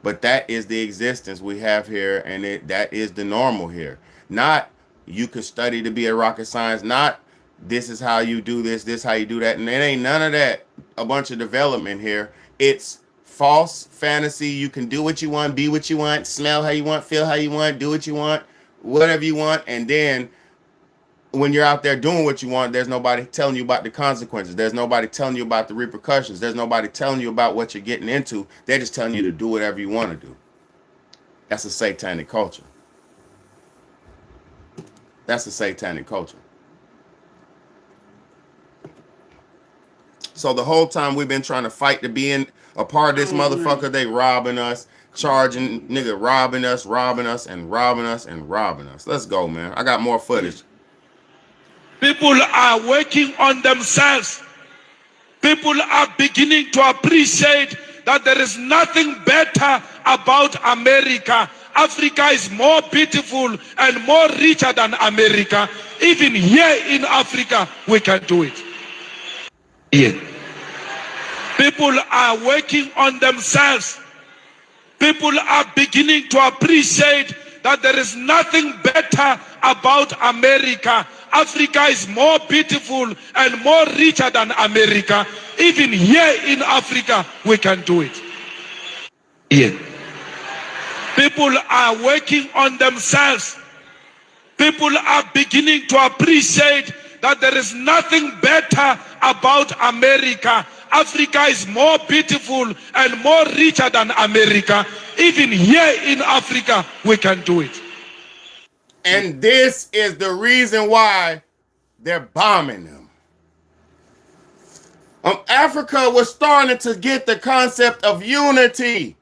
S1: But that is the existence we have here, and that is the normal here. Not you could study to be a rocket science, not this is how you do this how you do that. And it ain't none of that, a bunch of development here. It's false fantasy. You can do what you want, be what you want, smell how you want, feel how you want, do what you want, whatever you want. And then when you're out there doing what you want, there's nobody telling you about the consequences. There's nobody telling you about the repercussions. There's nobody telling you about what you're getting into. They're just telling you to do whatever you want to do. That's a satanic culture. That's a satanic culture. So the whole time we've been trying to fight to be in a part of this motherfucker, they robbing us, charging, nigga, robbing us, and robbing us. Let's go, man. I got more footage.
S10: People are working on themselves. People are beginning to appreciate that there is nothing better about America. Africa is more beautiful and more richer than America. Even here in Africa, we can do it. Yeah. People are working on themselves. People are beginning to appreciate that there is nothing better about America. Africa is more beautiful and more richer than America. Even here in Africa, we can do it. Yeah. People are working on themselves. People are beginning to appreciate that there is nothing better about America. Africa is more beautiful and more richer than America. Even here in Africa, we can do it.
S1: And this is the reason why they're bombing them. Africa was starting to get the concept of unity.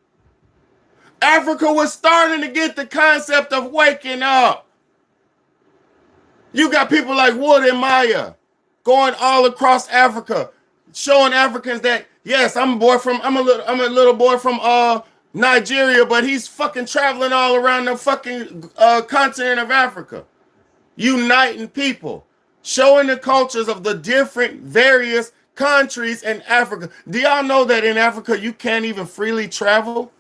S1: Africa was starting to get the concept of waking up. You got people like Wood and Maya going all across Africa, showing Africans that yes, I'm a little boy from Nigeria, but he's fucking traveling all around the fucking continent of Africa, uniting people, showing the cultures of the different various countries in Africa. Do y'all know that in Africa you can't even freely travel?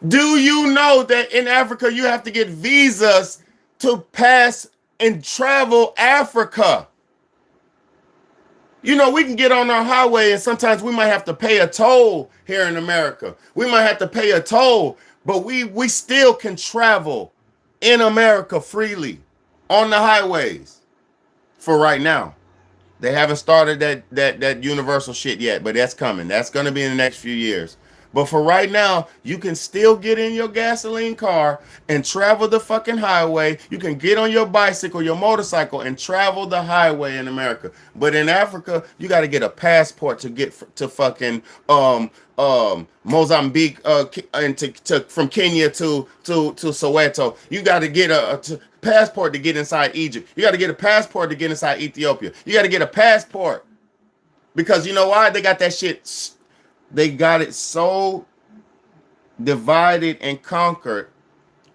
S1: Do you know that in Africa you have to get visas to pass and travel Africa? You know, we can get on our highway and sometimes we might have to pay a toll here in America. We might have to pay a toll, but we still can travel in America freely on the highways for right now. They haven't started that universal shit yet, but that's coming. That's going to be in the next few years. But for right now, you can still get in your gasoline car and travel the fucking highway. You can get on your bicycle, your motorcycle, and travel the highway in America. But in Africa, you got to get a passport to get to fucking Mozambique and from Kenya to Soweto. You got to get a passport to get inside Egypt. You got to get a passport to get inside Ethiopia. You got to get a passport because you know why? They got that shit. They got it so divided and conquered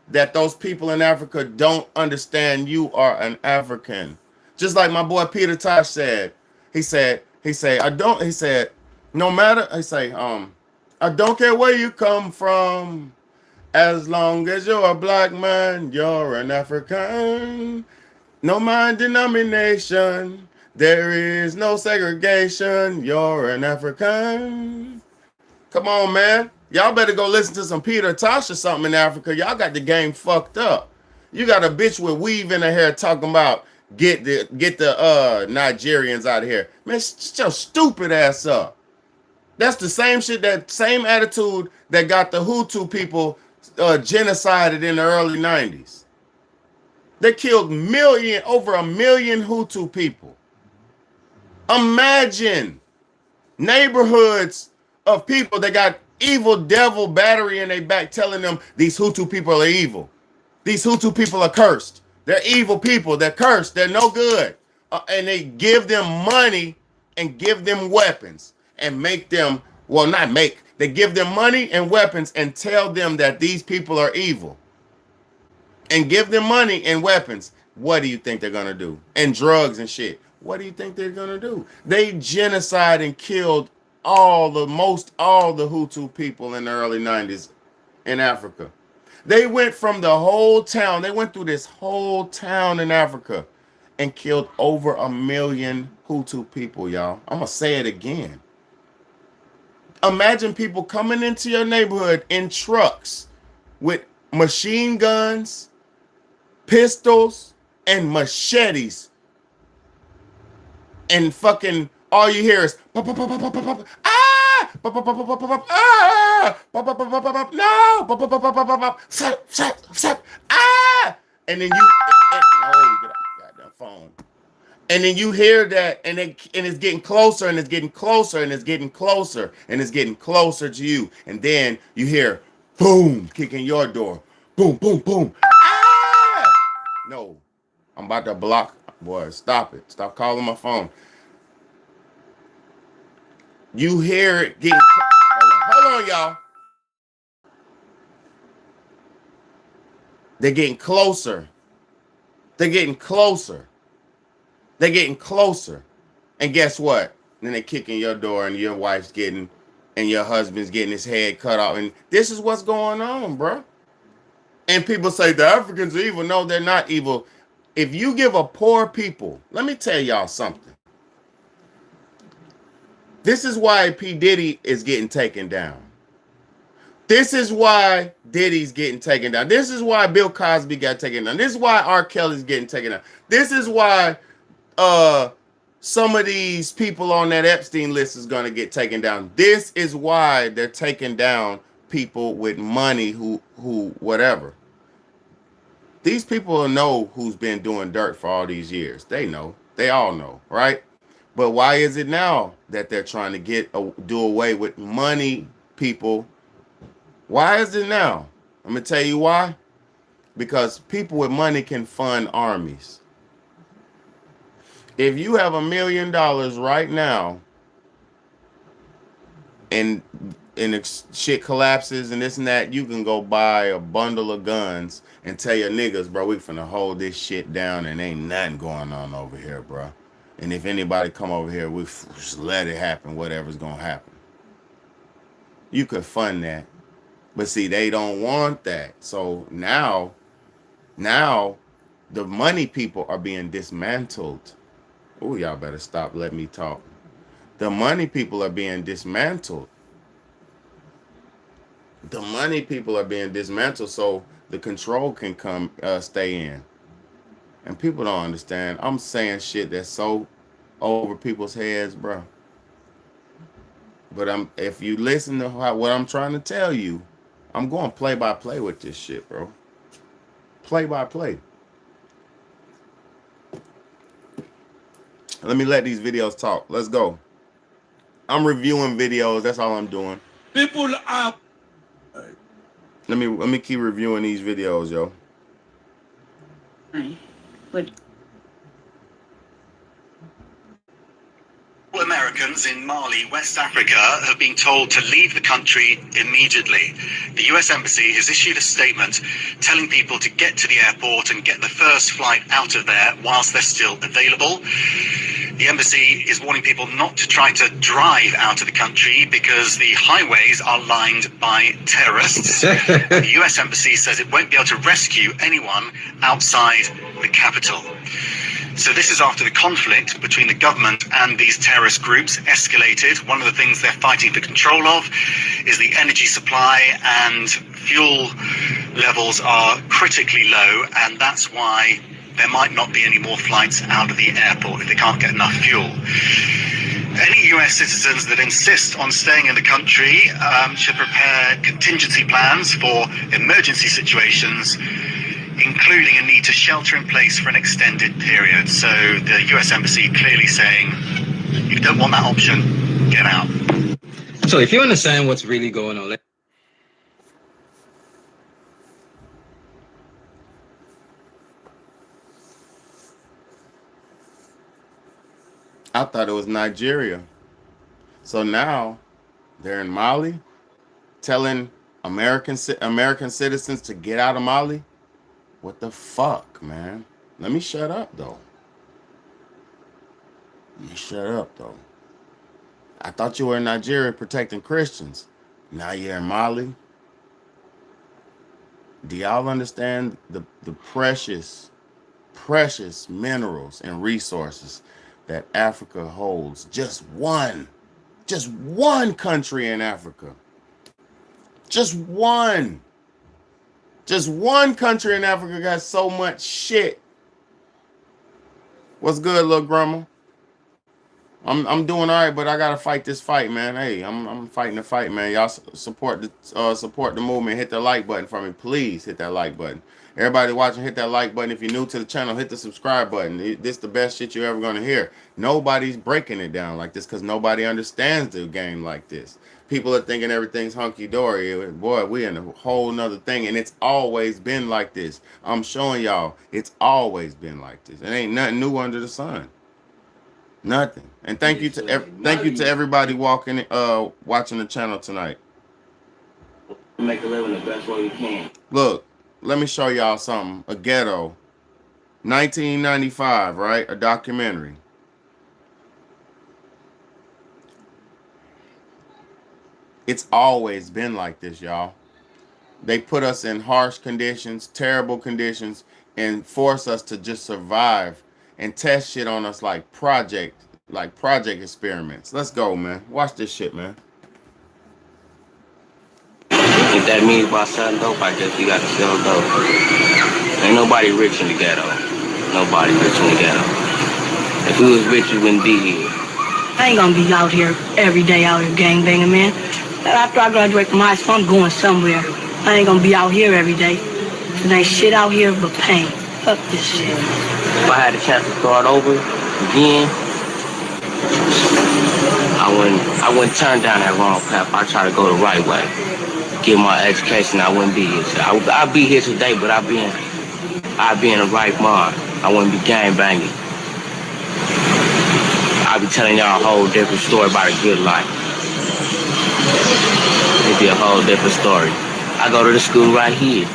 S1: that those people in Africa don't understand you are an African. Just like my boy Peter Tosh said. He said, I don't care where you come from. As long as you're a black man, you're an African. No mind denomination. There is no segregation. You're an African. Come on, man. Y'all better go listen to some Peter Tosh or something in Africa. Y'all got the game fucked up. You got a bitch with weave in her hair talking about get the Nigerians out of here. Man, shut your stupid ass up. That's the same shit, that same attitude that got the Hutu people genocided in the early 90s. They killed over a million Hutu people. Imagine neighborhoods of people that got evil devil battery in their back telling them these Hutu people are evil. These Hutu people are cursed. They're evil people. They're cursed. They're no good. And they give them money and give them weapons and make them, well, not make, They give them money and weapons and tell them that these people are evil. And give them money and weapons. What do you think they're going to do? And drugs and shit. What do you think they're going to do? They genocide and killed all the Hutu people in the early 90s in Africa. They went from the whole town. They went through this whole town in Africa and killed over 1 million Hutu people, y'all. I'm going to say it again. Imagine people coming into your neighborhood in trucks with machine guns, pistols, and machetes. And fucking all you hear is pop, pop, pop, pop, pop, pop, ah, pop, pop, pop, pop, pop, pop, ah, pop, pop, pop, pop, pop, no, pop, pop, pop, pop, pop, pop, stop, stop, stop, ah, and then you, oh, get off goddamn phone. And then you hear that, and it's getting closer, and it's getting closer, and it's getting closer, and it's getting closer to you. And then you hear, boom, kicking your door. Boom, boom, boom. Ah! No, I'm about to block. Boy, stop it. Stop calling my phone. You hear it getting... Hold on, y'all. They're getting closer. They're getting closer. They're getting closer. And guess what? Then they kick in your door and your wife's getting, and your husband's getting his head cut off. And this is what's going on, bro. And people say the Africans are evil. No, they're not evil. If you give a poor people, let me tell y'all something. This is why P. Diddy is getting taken down. This is why Diddy's getting taken down. This is why Bill Cosby got taken down. This is why R. Kelly's getting taken down. This is why some of these people on that Epstein list is going to get taken down. This is why they're taking down people with money who whatever. These people know who's been doing dirt for all these years. They know. They all know, right? But why is it now that they're trying to do away with money people? Why is it now? I'm going to tell you why. Because people with money can fund armies. If you have $1 million right now and shit collapses and this and that, you can go buy a bundle of guns and tell your niggas, bro, we finna hold this shit down and ain't nothing going on over here, bro. And if anybody come over here, we just let it happen, whatever's gonna happen. You could fund that. But see, they don't want that. So now the money people are being dismantled. Oh, y'all better stop letting me talk. The money people are being dismantled. The money people are being dismantled so the control can come stay in. And people don't understand. I'm saying shit that's so over people's heads, bro. But if you listen to what I'm trying to tell you, I'm going play by play with this shit, bro. Play by play. Let me let these videos talk. Let's go. I'm reviewing videos. That's all I'm doing.
S10: People are...
S1: Let me keep reviewing these videos, yo.
S7: But
S11: Americans in Mali, West Africa, have been told to leave the country immediately. The US Embassy has issued a statement telling people to get to the airport and get the first flight out of there whilst they're still available. The embassy is warning people not to try to drive out of the country because the highways are lined by terrorists. The US Embassy says it won't be able to rescue anyone outside the capital. So this is after the conflict between the government and these terrorist groups escalated. One of the things they're fighting for control of is the energy supply, and fuel levels are critically low, and that's why there might not be any more flights out of the airport if they can't get enough fuel. Any US citizens that insist on staying in the country should prepare contingency plans for emergency situations, including a need to shelter in place for an extended period. So the US Embassy clearly saying, if you don't want that option, get out.
S12: So if you understand what's really going on,
S1: I thought it was Nigeria. So now they're in Mali telling American citizens to get out of Mali? What the fuck, man? Let me shut up, though. Let me shut up, though. I thought you were in Nigeria protecting Christians. Now you're in Mali. Do y'all understand the precious minerals and resources that Africa holds? Just one country in Africa. Just one country in Africa got so much shit. What's good, little grandma? I'm doing all right, but I gotta fight this fight, man. Hey, I'm fighting the fight, man. Y'all support the movement. Hit the like button for me, please. Hit that like button. Everybody watching, hit that like button. If you're new to the channel, hit the subscribe button. This the best shit you're ever gonna hear. Nobody's breaking it down like this because nobody understands the game like this. People are thinking everything's hunky-dory. Boy, we in a whole nother thing, and it's always been like this. I'm showing y'all, it's always been like this. It ain't nothing new under the sun. Nothing. And thank you to everybody watching the channel tonight.
S13: Make a living the best way you can.
S1: Look, let me show y'all something. A Ghetto, 1995, right? A documentary. It's always been like this, y'all. They put us in harsh conditions, terrible conditions, and force us to just survive and test shit on us like project experiments. Let's go, man. Watch this shit, man.
S13: If that means by selling dope, I guess you gotta sell dope. Ain't nobody rich in the ghetto. Nobody rich in the ghetto. If we was rich, we wouldn't be here.
S5: I ain't gonna be out here every day out here gangbanging, man. After I graduate from high school, I'm going somewhere. I ain't gonna be out here every day. There ain't shit out here but pain. Fuck this shit.
S13: If I had a chance to start over again, I wouldn't turn down that wrong path. I try to go the right way. Get my education, I wouldn't be here. I'd be here today, but I'd be in the right mind. I wouldn't be gangbanging. I'd be telling y'all a whole different story about a good life. It'd be a whole different story. I go to the school right here.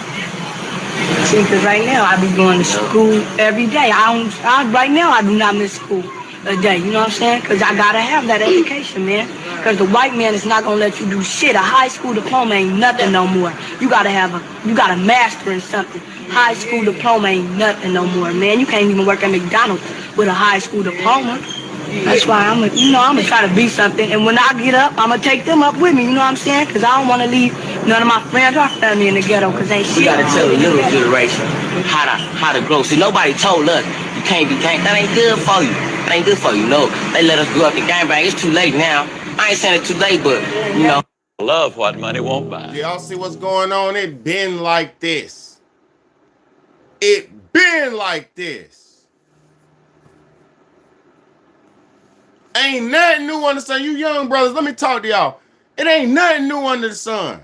S5: See, because right now I be going to school every day. Right now I do not miss school a day. You know what I'm saying? Because I gotta have that education, man. Because the white man is not gonna let you do shit. A high school diploma ain't nothing no more. You gotta master in something. High school diploma ain't nothing no more, man. You can't even work at McDonald's with a high school diploma. That's why I'm gonna try to be something. And when I get up, I'm gonna take them up with me. You know what I'm saying? Because I don't want to leave none of my friends or family in the ghetto. Because they shit.
S13: We gotta tell the little generation how to grow. See, nobody told us you can't be gang. That ain't good for you. That ain't good for you. No, they let us grow up in gangbang. It's too late now. I ain't saying it's too late, but you know.
S14: Love what money won't buy.
S1: Y'all see what's going on? It been like this. It been like this. Ain't nothing new under the sun. You young brothers, let me talk to y'all. It ain't nothing new under the sun.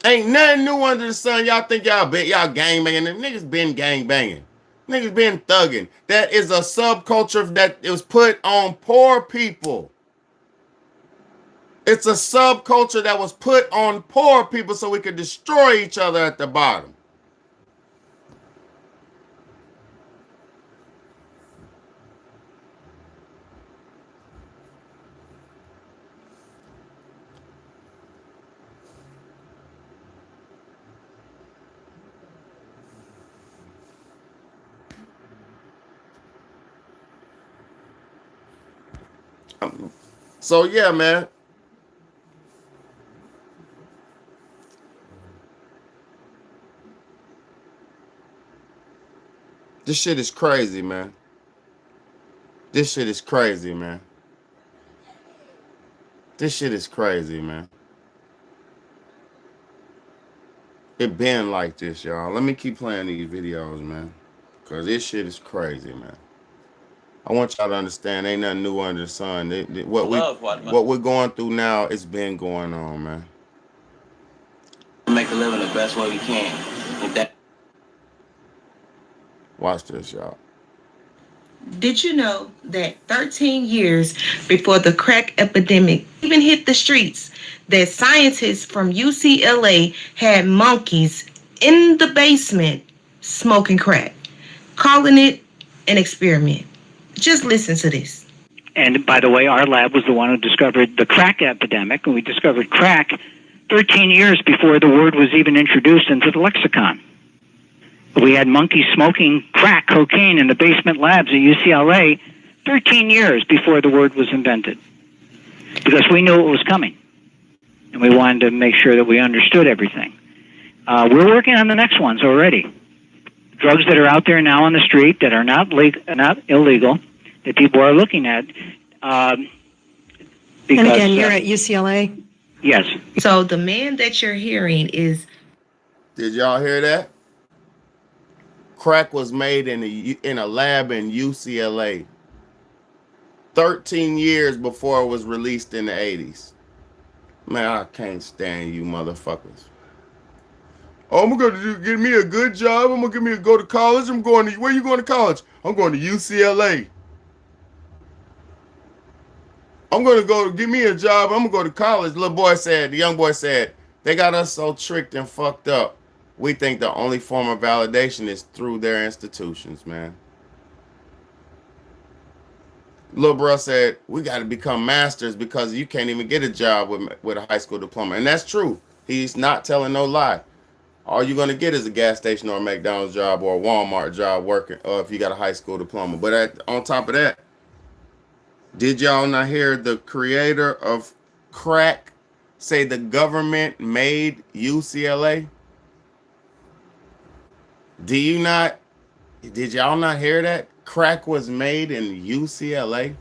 S1: Ain't nothing new under the sun. Y'all think y'all gangbanging. Them niggas been gangbanging. Niggas been thugging. That is a subculture that it was put on poor people. It's a subculture that was put on poor people so we could destroy each other at the bottom. So yeah, man. This shit is crazy, man. This shit is crazy, man. This shit is crazy, man. It been like this, y'all. Let me keep playing these videos, man. Because this shit is crazy, man. I want y'all to understand, ain't nothing new under the sun. What we're going through now, it's been going on, man.
S13: Make a living the best way we can.
S1: Watch this, y'all.
S15: Did you know that 13 years before the crack epidemic even hit the streets, that scientists from UCLA had monkeys in the basement smoking crack, calling it an experiment. Just listen to this.
S16: And by the way, our lab was the one who discovered the crack epidemic, and we discovered crack 13 years before the word was even introduced into the lexicon. We had monkeys smoking crack cocaine in the basement labs at UCLA 13 years before the word was invented, because we knew it was coming, and we wanted to make sure that we understood everything. We're working on the next ones already. Drugs that are out there now on the street that are not illegal, that people are looking at.
S17: And
S16: Because,
S17: again, you're at UCLA?
S16: Yes.
S15: So the man that you're hearing is...
S1: Did y'all hear that? Crack was made in a lab in UCLA 13 years before it was released in the 80s. Man, I can't stand you motherfuckers. Oh, I'm gonna get me a good job. I'm gonna go to college. Where you going to college? I'm going to UCLA. I'm gonna go get me a job. I'm gonna go to college. The young boy said, they got us so tricked and fucked up. We think the only form of validation is through their institutions, man. Little bro said, we got to become masters because you can't even get a job with a high school diploma. And that's true. He's not telling no lie. All you're going to get is a gas station or a McDonald's job or a Walmart job working, or if you got a high school diploma. But on top of that, did y'all not hear the creator of crack say the government made UCLA? Did y'all not hear that? Crack was made in UCLA.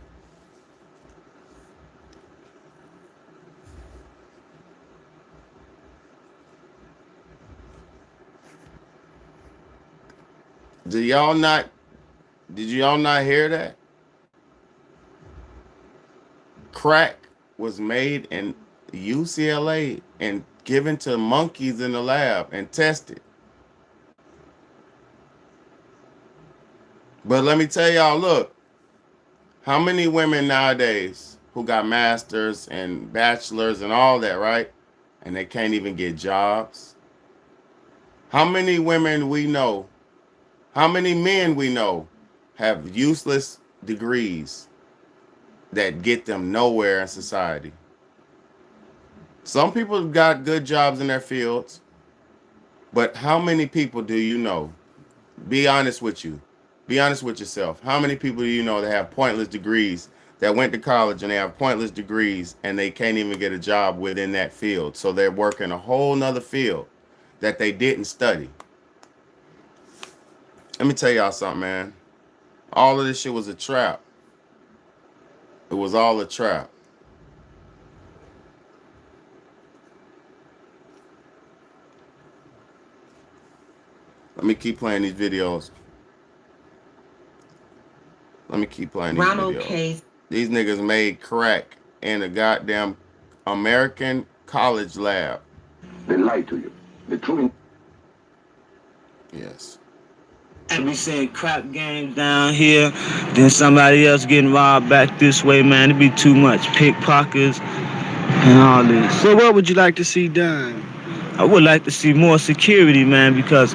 S1: Did y'all not hear that? Crack was made in UCLA and given to monkeys in the lab and tested. But let me tell y'all, look, how many women nowadays who got masters and bachelors and all that, right? And they can't even get jobs? How many women we know, how many men we know have useless degrees that get them nowhere in society? Some people got good jobs in their fields, but how many people do you know? Be honest with you. Be honest with yourself. How many people do you know that have pointless degrees, that went to college and they have pointless degrees and they can't even get a job within that field? So they're working a whole nother field that they didn't study. Let me tell y'all something, man. All of this shit was a trap. It was all a trap. Let me keep playing these videos.
S15: Ronald K.
S1: These niggas made crack in a goddamn American college lab.
S18: They lied to you. They truly.
S1: Yes.
S19: And we seeing crap games down here, then somebody else getting robbed back this way, man. It be too much pickpockets and all this.
S20: So what would you like to see done?
S19: I would like to see more security, man, because,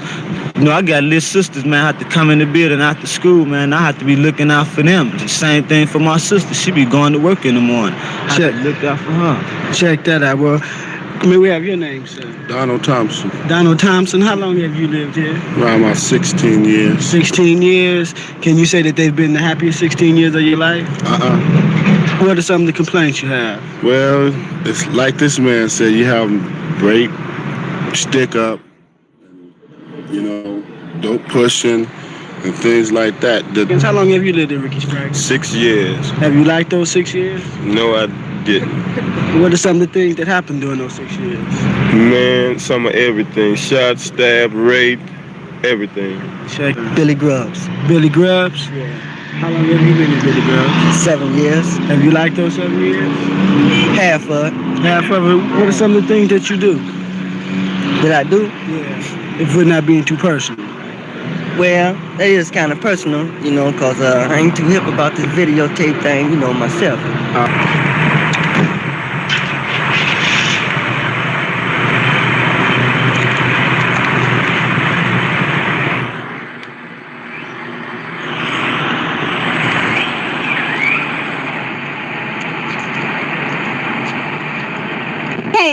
S19: you know, I got little sisters, man. I have to come in the building after school, man. I have to be looking out for them. The same thing for my sister. She be going to work in the morning. I have to look out for her.
S20: Check that out. Well, may we have your name, sir?
S21: Donald Thompson.
S20: Donald Thompson. How long have you lived here?
S21: Around about 16 years.
S20: 16 years. Can you say that they've been the happiest 16 years of your life? What are some of the complaints you have?
S21: Well, it's like this man said, you have break, stick up, you know, dope pushing, and things like that.
S20: How long have you lived in Ricky Spragg?
S21: 6 years.
S20: Have you liked those 6 years?
S21: No, I didn't.
S20: What are some of the things that happened during those 6 years?
S21: Man, some of everything. Shot, stab, rape, everything.
S20: Check. Billy Grubbs. Billy Grubbs? Yeah. How long have you been in Billy Grubbs? 7 years. Have you liked those 7 years? Half of it. Half of it. What are some of the things that you do? That I do? Yeah. If we're not being too personal.
S22: Well, that is kind of personal, you know, because I ain't too hip about this videotape thing, you know, myself.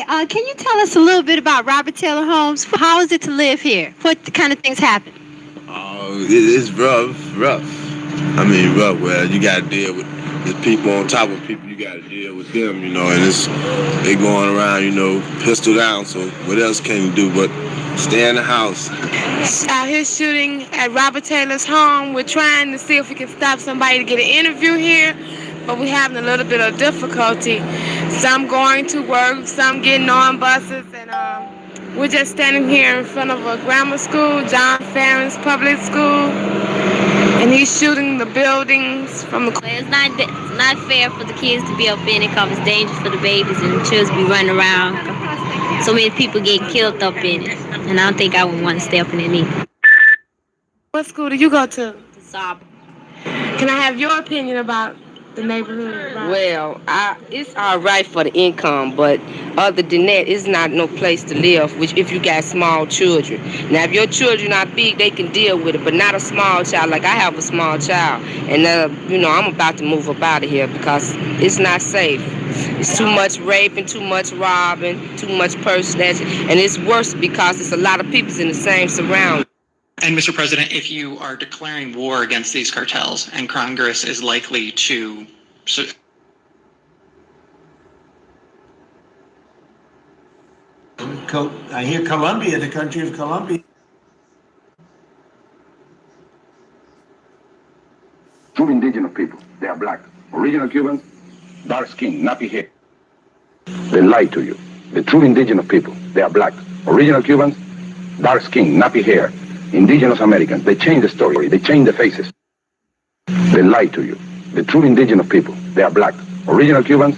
S2: Hi, can you tell us a little bit about Robert Taylor Homes? How is it to live here? What kind of things happen?
S3: It's rough. I mean, rough. Well, you got to deal with the people on top of people. You got to deal with them, you know. And they going around, you know, pistol down. So what else can you do but stay in the house?
S23: Out here shooting at Robert Taylor's home. We're trying to see if we can stop somebody to get an interview here, but we're having a little bit of difficulty. Some going to work, some getting on buses, and we're just standing here in front of a grammar school, John Farron's public school, and he's shooting the buildings from the...
S24: It's not fair for the kids to be up in it because it's dangerous for the babies and the children be running around. So many people getting killed up in it, and I don't think I would want to stay up in it either.
S23: What school do you go to?
S24: Saab.
S23: Can I have your opinion about the neighborhood?
S25: Well, it's all right for the income, but other than that, it's not no place to live, which if you got small children. Now, if your children are big, they can deal with it, but not a small child. Like I have a small child, and you know, I'm about to move up out of here because it's not safe. It's too much raping, too much robbing, too much purse snatching, and it's worse because it's a lot of people in the same surroundings.
S26: And Mr. President, if you are declaring war against these cartels and Congress is likely to...
S20: I hear Colombia, the country of Colombia.
S18: True indigenous people, they are black. Original Cubans, dark skin, nappy hair. They lie to you. The true indigenous people, they are black. Original Cubans, dark skin, nappy hair. Indigenous Americans, they change the story, they change the faces. They lie to you. The true indigenous people, they are black. Original Cubans,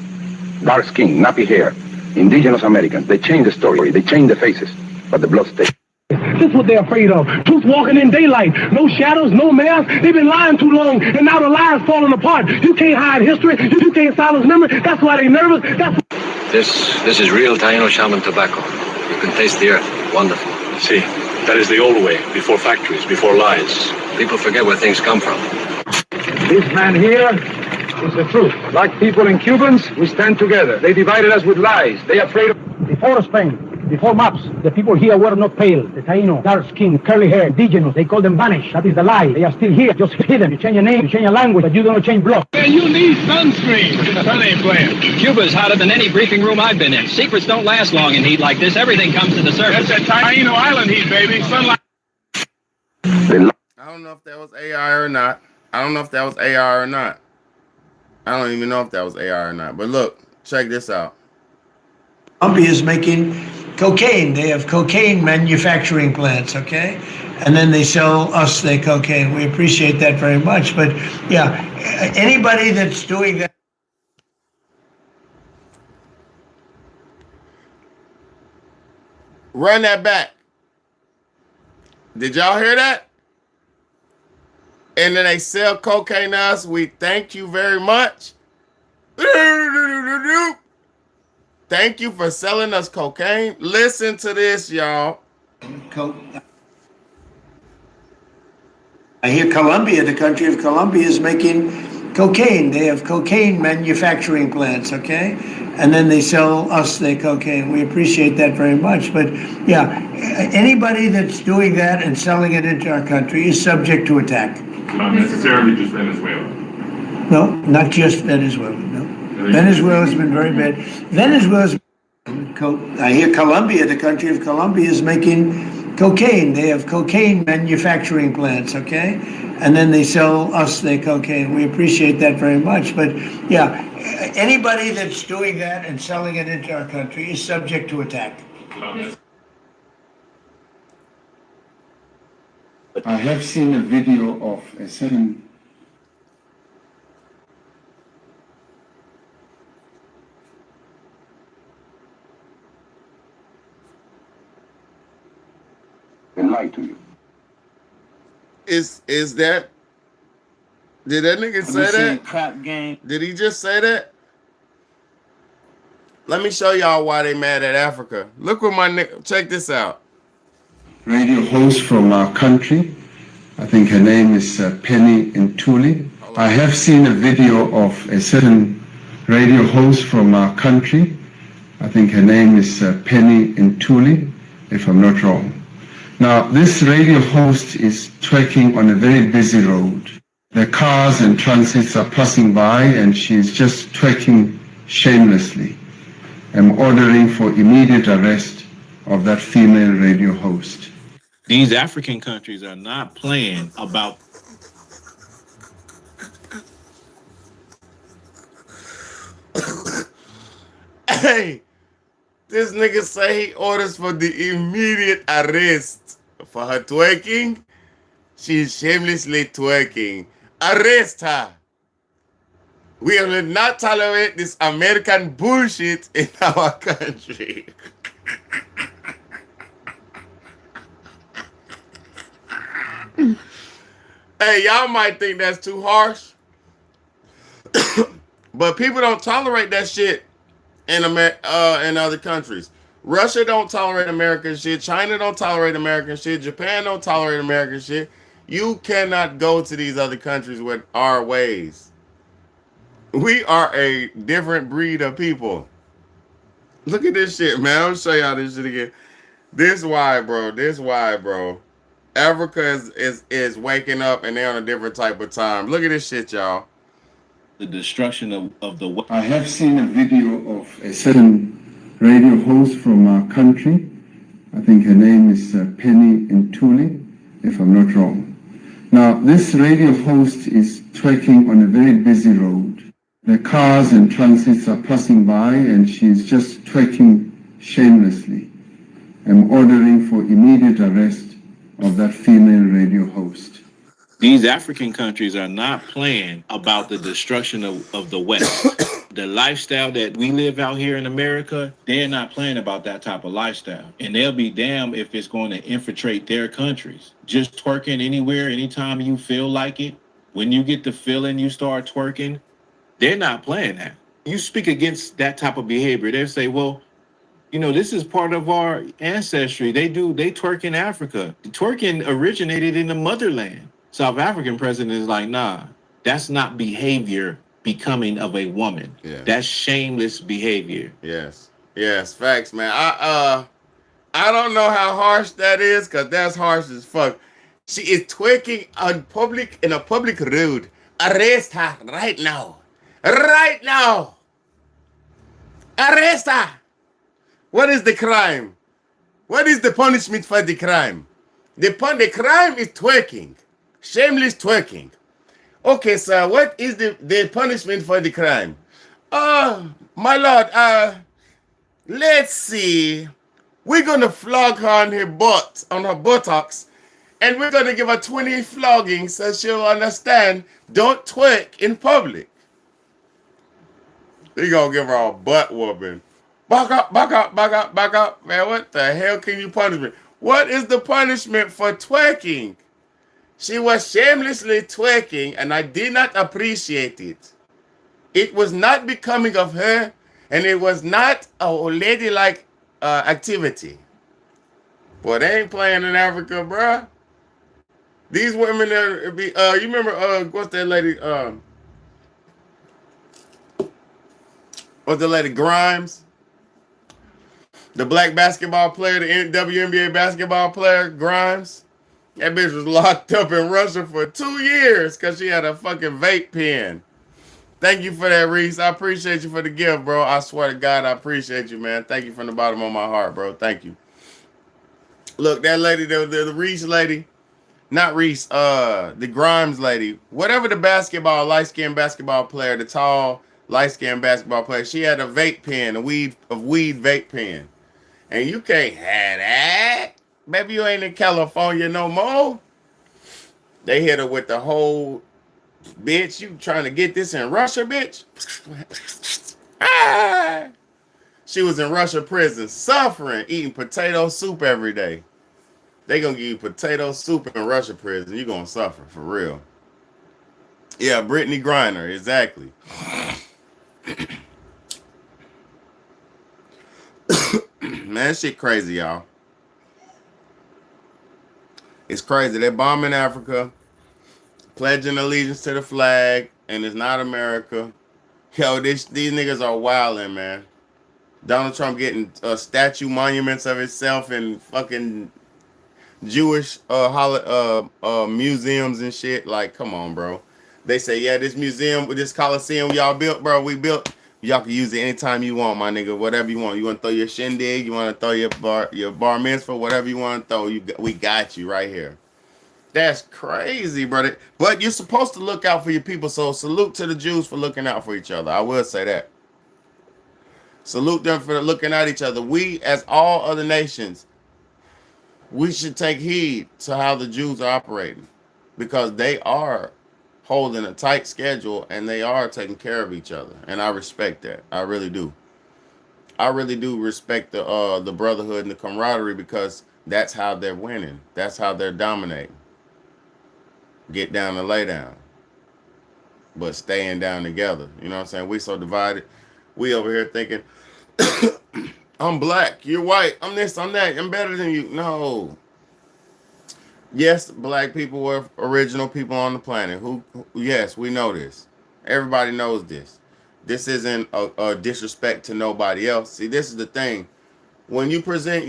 S18: dark skin, nappy hair. Indigenous Americans, they change the story, they change the faces, but the blood stays.
S27: This is what they're afraid of. Truth walking in daylight. No shadows, no masks. They've been lying too long, and now the lie's falling apart. You can't hide history. You can't silence memory. That's why they're nervous.
S28: This is real Taino shaman tobacco. You can taste the earth. Wonderful.
S29: See, that is the old way, before factories, before lies.
S28: People forget where things come from.
S30: This man here is the truth. Like people in Cubans, we stand together. They divided us with lies. They are afraid of...
S27: Before Spain, before maps, the people here were not pale. The Taino, dark skin, curly hair, indigenous. They call them vanished. That is the lie. They are still here, just hidden. You change your name, you change your language, but you don't change blood.
S30: You need sunscreen. The sun ain't playing.
S31: Cuba's hotter than any briefing room I've been in. Secrets don't last long in heat like this. Everything comes to the surface.
S30: That's that Taino Island heat, baby. Sunlight.
S1: I don't know if that was AI or not. I don't even know if that was AI or not. But look, check this out.
S20: Colombia is making cocaine. They have cocaine manufacturing plants, okay? And then they sell us their cocaine. We appreciate that very much. But yeah, anybody that's doing that.
S1: Run that back. Did y'all hear that? And then they sell cocaine to us. We thank you very much. Thank you for selling us cocaine. Listen to this, y'all.
S20: I hear Colombia, the country of Colombia, is making cocaine. They have cocaine manufacturing plants, okay? And then they sell us their cocaine. We appreciate that very much. But yeah, anybody that's doing that and selling it into our country is subject to attack.
S30: Not necessarily just Venezuela.
S20: No, not just Venezuela, no. Venezuela's been very bad. Venezuela's... I hear Colombia, the country of Colombia, is making cocaine. They have cocaine manufacturing plants, okay? And then they sell us their cocaine. We appreciate that very much. But yeah, anybody that's doing that and selling it into our country is subject to attack.
S32: I have seen a video of a certain
S18: and lie to you.
S1: Is that? Did that nigga say that?
S20: Crap game.
S1: Did he just say that? Let me show y'all why they mad at Africa. Look what my nigga. Check this out.
S32: radio host from our country. I think her name is Penny Ntuli. I have seen a video of a certain radio host from our country. I think her name is Penny Ntuli, if I'm not wrong. Now, this radio host is twerking on a very busy road. The cars and transits are passing by and she's just twerking shamelessly. I'm ordering for immediate arrest of that female radio host.
S4: These African countries are not playing about.
S1: Hey, this nigga say he orders for the immediate arrest for her twerking. She's shamelessly twerking. Arrest her. We will not tolerate this American bullshit in our country. Hey, y'all might think that's too harsh, but people don't tolerate that shit in other countries. Russia don't tolerate American shit. China don't tolerate American shit. Japan don't tolerate American shit. You cannot go to these other countries with our ways. We are a different breed of people. Look at this shit, man. I'll show y'all this shit again. This why, bro. This why, bro. Africa is waking up and they're on a different type of time. Look at this shit, y'all.
S4: The destruction of the.
S32: I have seen a video of a certain radio host from our country. I think her name is Penny Ntuli, if I'm not wrong. Now, this radio host is twerking on a very busy road. The cars and transits are passing by and she's just twerking shamelessly. I'm ordering for immediate arrest of that female radio host.
S4: These African countries are not playing about the destruction of the West. The lifestyle that we live out here in America, they're not playing about that type of lifestyle. And they'll be damned if it's going to infiltrate their countries. Just twerking anywhere, anytime you feel like it. When you get the feeling you start twerking, they're not playing that. You speak against that type of behavior, they'll say, well, you know, this is part of our ancestry. They twerk in Africa. Twerking originated in the motherland. South African president is like, nah, that's not behavior becoming of a woman.
S1: Yeah.
S4: That's shameless behavior.
S1: Yes. Yes, facts, man. I don't know how harsh that is, because that's harsh as fuck. She is twerking in a public road. Arrest her right now. Right now. Arrest her. What is the crime? What is the punishment for the crime? The crime is twerking. Shameless twerking. Okay, sir, what is the punishment for the crime? My lord, let's see. We're gonna flog her on her butt, on her buttocks, and we're gonna give her 20 floggings so she'll understand, don't twerk in public. We're gonna give her a butt whooping. Back up, back up, back up, back up. Man, what the hell can you punish me? What is the punishment for twerking? She was shamelessly twerking, and I did not appreciate it. It was not becoming of her, and it was not a ladylike activity. Boy, they ain't playing in Africa, bruh. These women are you remember what's that lady? What's the lady Grimes? The black basketball player, the WNBA basketball player, Grimes. That bitch was locked up in Russia for 2 years because she had a fucking vape pen. Thank you for that, Reese. I appreciate you for the gift, bro. I swear to God, I appreciate you, man. Thank you from the bottom of my heart, bro. Thank you. Look, that lady, the Reese lady, not Reese, the Grimes lady, whatever the light-skinned basketball player, the tall, light-skinned basketball player, she had a vape pen, a weed vape pen. And you can't have that. Baby, you ain't in California no more. They hit her with the whole, bitch, you trying to get this in Russia, bitch? Ah! She was in Russia prison, suffering, eating potato soup every day. They gonna give you potato soup in Russia prison. You gonna suffer, for real. Yeah, Brittany Griner, exactly. Man, shit crazy, y'all. It's crazy. They're bombing Africa, pledging allegiance to the flag, and it's not America. Yo, these niggas are wilding, man. Donald Trump getting statue monuments of himself in fucking Jewish museums and shit. Like, come on, bro. They say, yeah, this museum with this Coliseum y'all built, bro, we built. Y'all can use it anytime you want, my nigga. Whatever you want. You want to throw your shindig, you want to throw your bar mitzvah, whatever you want to throw. We got you right here. That's crazy, brother. But you're supposed to look out for your people. So salute to the Jews for looking out for each other. I will say that. Salute them for looking at each other. We, as all other nations, we should take heed to how the Jews are operating, because they are holding a tight schedule and they are taking care of each other. And I respect that. I really do. I really do respect the brotherhood and the camaraderie, because that's how they're winning. That's how they're dominating. Get down and lay down, but staying down together. You know what I'm saying? We so divided. We over here thinking, I'm black, you're white, I'm this, I'm that, I'm better than you. No. Yes, black people were original people on the planet. Yes, we know this. Everybody knows this. This isn't a disrespect to nobody else. See, this is the thing. When you present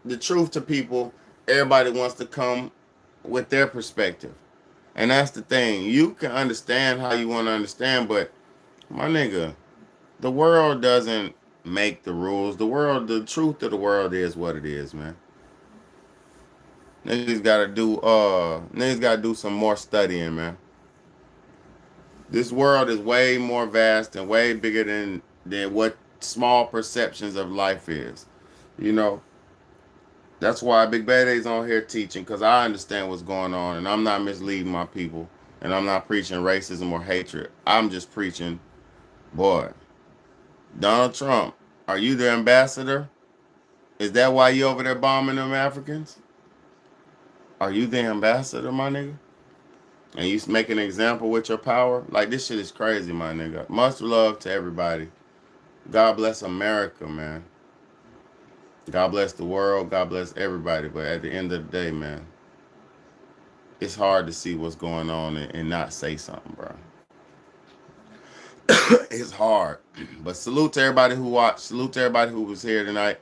S1: the truth to people, everybody wants to come with their perspective. And that's the thing. You can understand how you want to understand, but my nigga, the world doesn't make the rules. The truth of the world is what it is, man. Niggas gotta do some more studying, man. This world is way more vast and way bigger than what small perceptions of life is. You know, that's why Big Bad A's on here teaching, because I understand what's going on, and I'm not misleading my people, and I'm not preaching racism or hatred. I'm just preaching, boy, Donald Trump, are you the ambassador? Is that why you over there bombing them Africans? Are you the ambassador, my nigga? And you make an example with your power? Like, this shit is crazy, my nigga. Much love to everybody. God bless America, man. God bless the world. God bless everybody. But at the end of the day, man, it's hard to see what's going on and not say something, bro. It's hard. But salute to everybody who watched. Salute to everybody who was here tonight.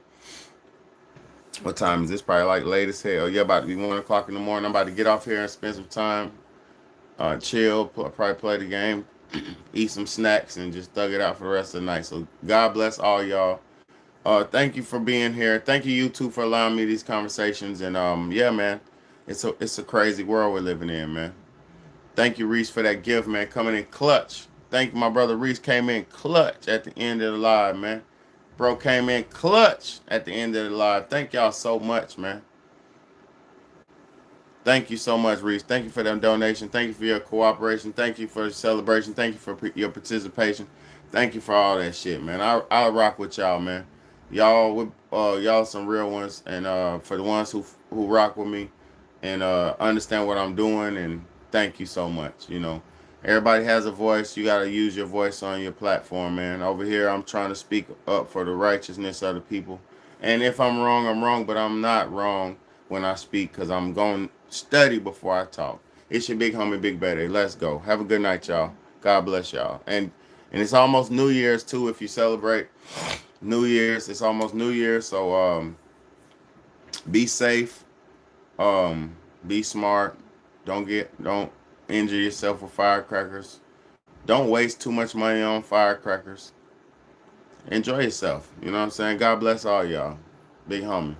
S1: What time is this? Probably like late as hell. Yeah, about to be 1 o'clock in the morning. I'm about to get off here and spend some time. Chill. Probably play the game. Eat some snacks and just thug it out for the rest of the night. So God bless all y'all. Thank you for being here. Thank you two for allowing me these conversations. And yeah, man, it's a crazy world we're living in, man. Thank you, Reese, for that gift, man. Coming in clutch. Thank you, my brother Reese came in clutch at the end of the live, man. Bro came in clutch at the end of the live. Thank y'all so much, man. Thank you so much, Reese. Thank you for them donation. Thank you for your cooperation. Thank you for the celebration. Thank you for your participation. Thank you for all that shit, man. I'll rock with y'all, man. Y'all some real ones, and for the ones who rock with me and understand what I'm doing, and thank you so much. You know, everybody has a voice. You got to use your voice on your platform, man. Over here, I'm trying to speak up for the righteousness of the people. And if I'm wrong, but I'm not wrong when I speak, because I'm going to study before I talk. It's your big homie, Big Bad A. Let's go. Have a good night, y'all. God bless y'all. And it's almost New Year's, too, if you celebrate New Year's. It's almost New Year's, so be safe. Be smart. Don't injure yourself with firecrackers. Don't waste too much money on firecrackers. Enjoy yourself. You know what I'm saying? God bless all y'all. Big homie.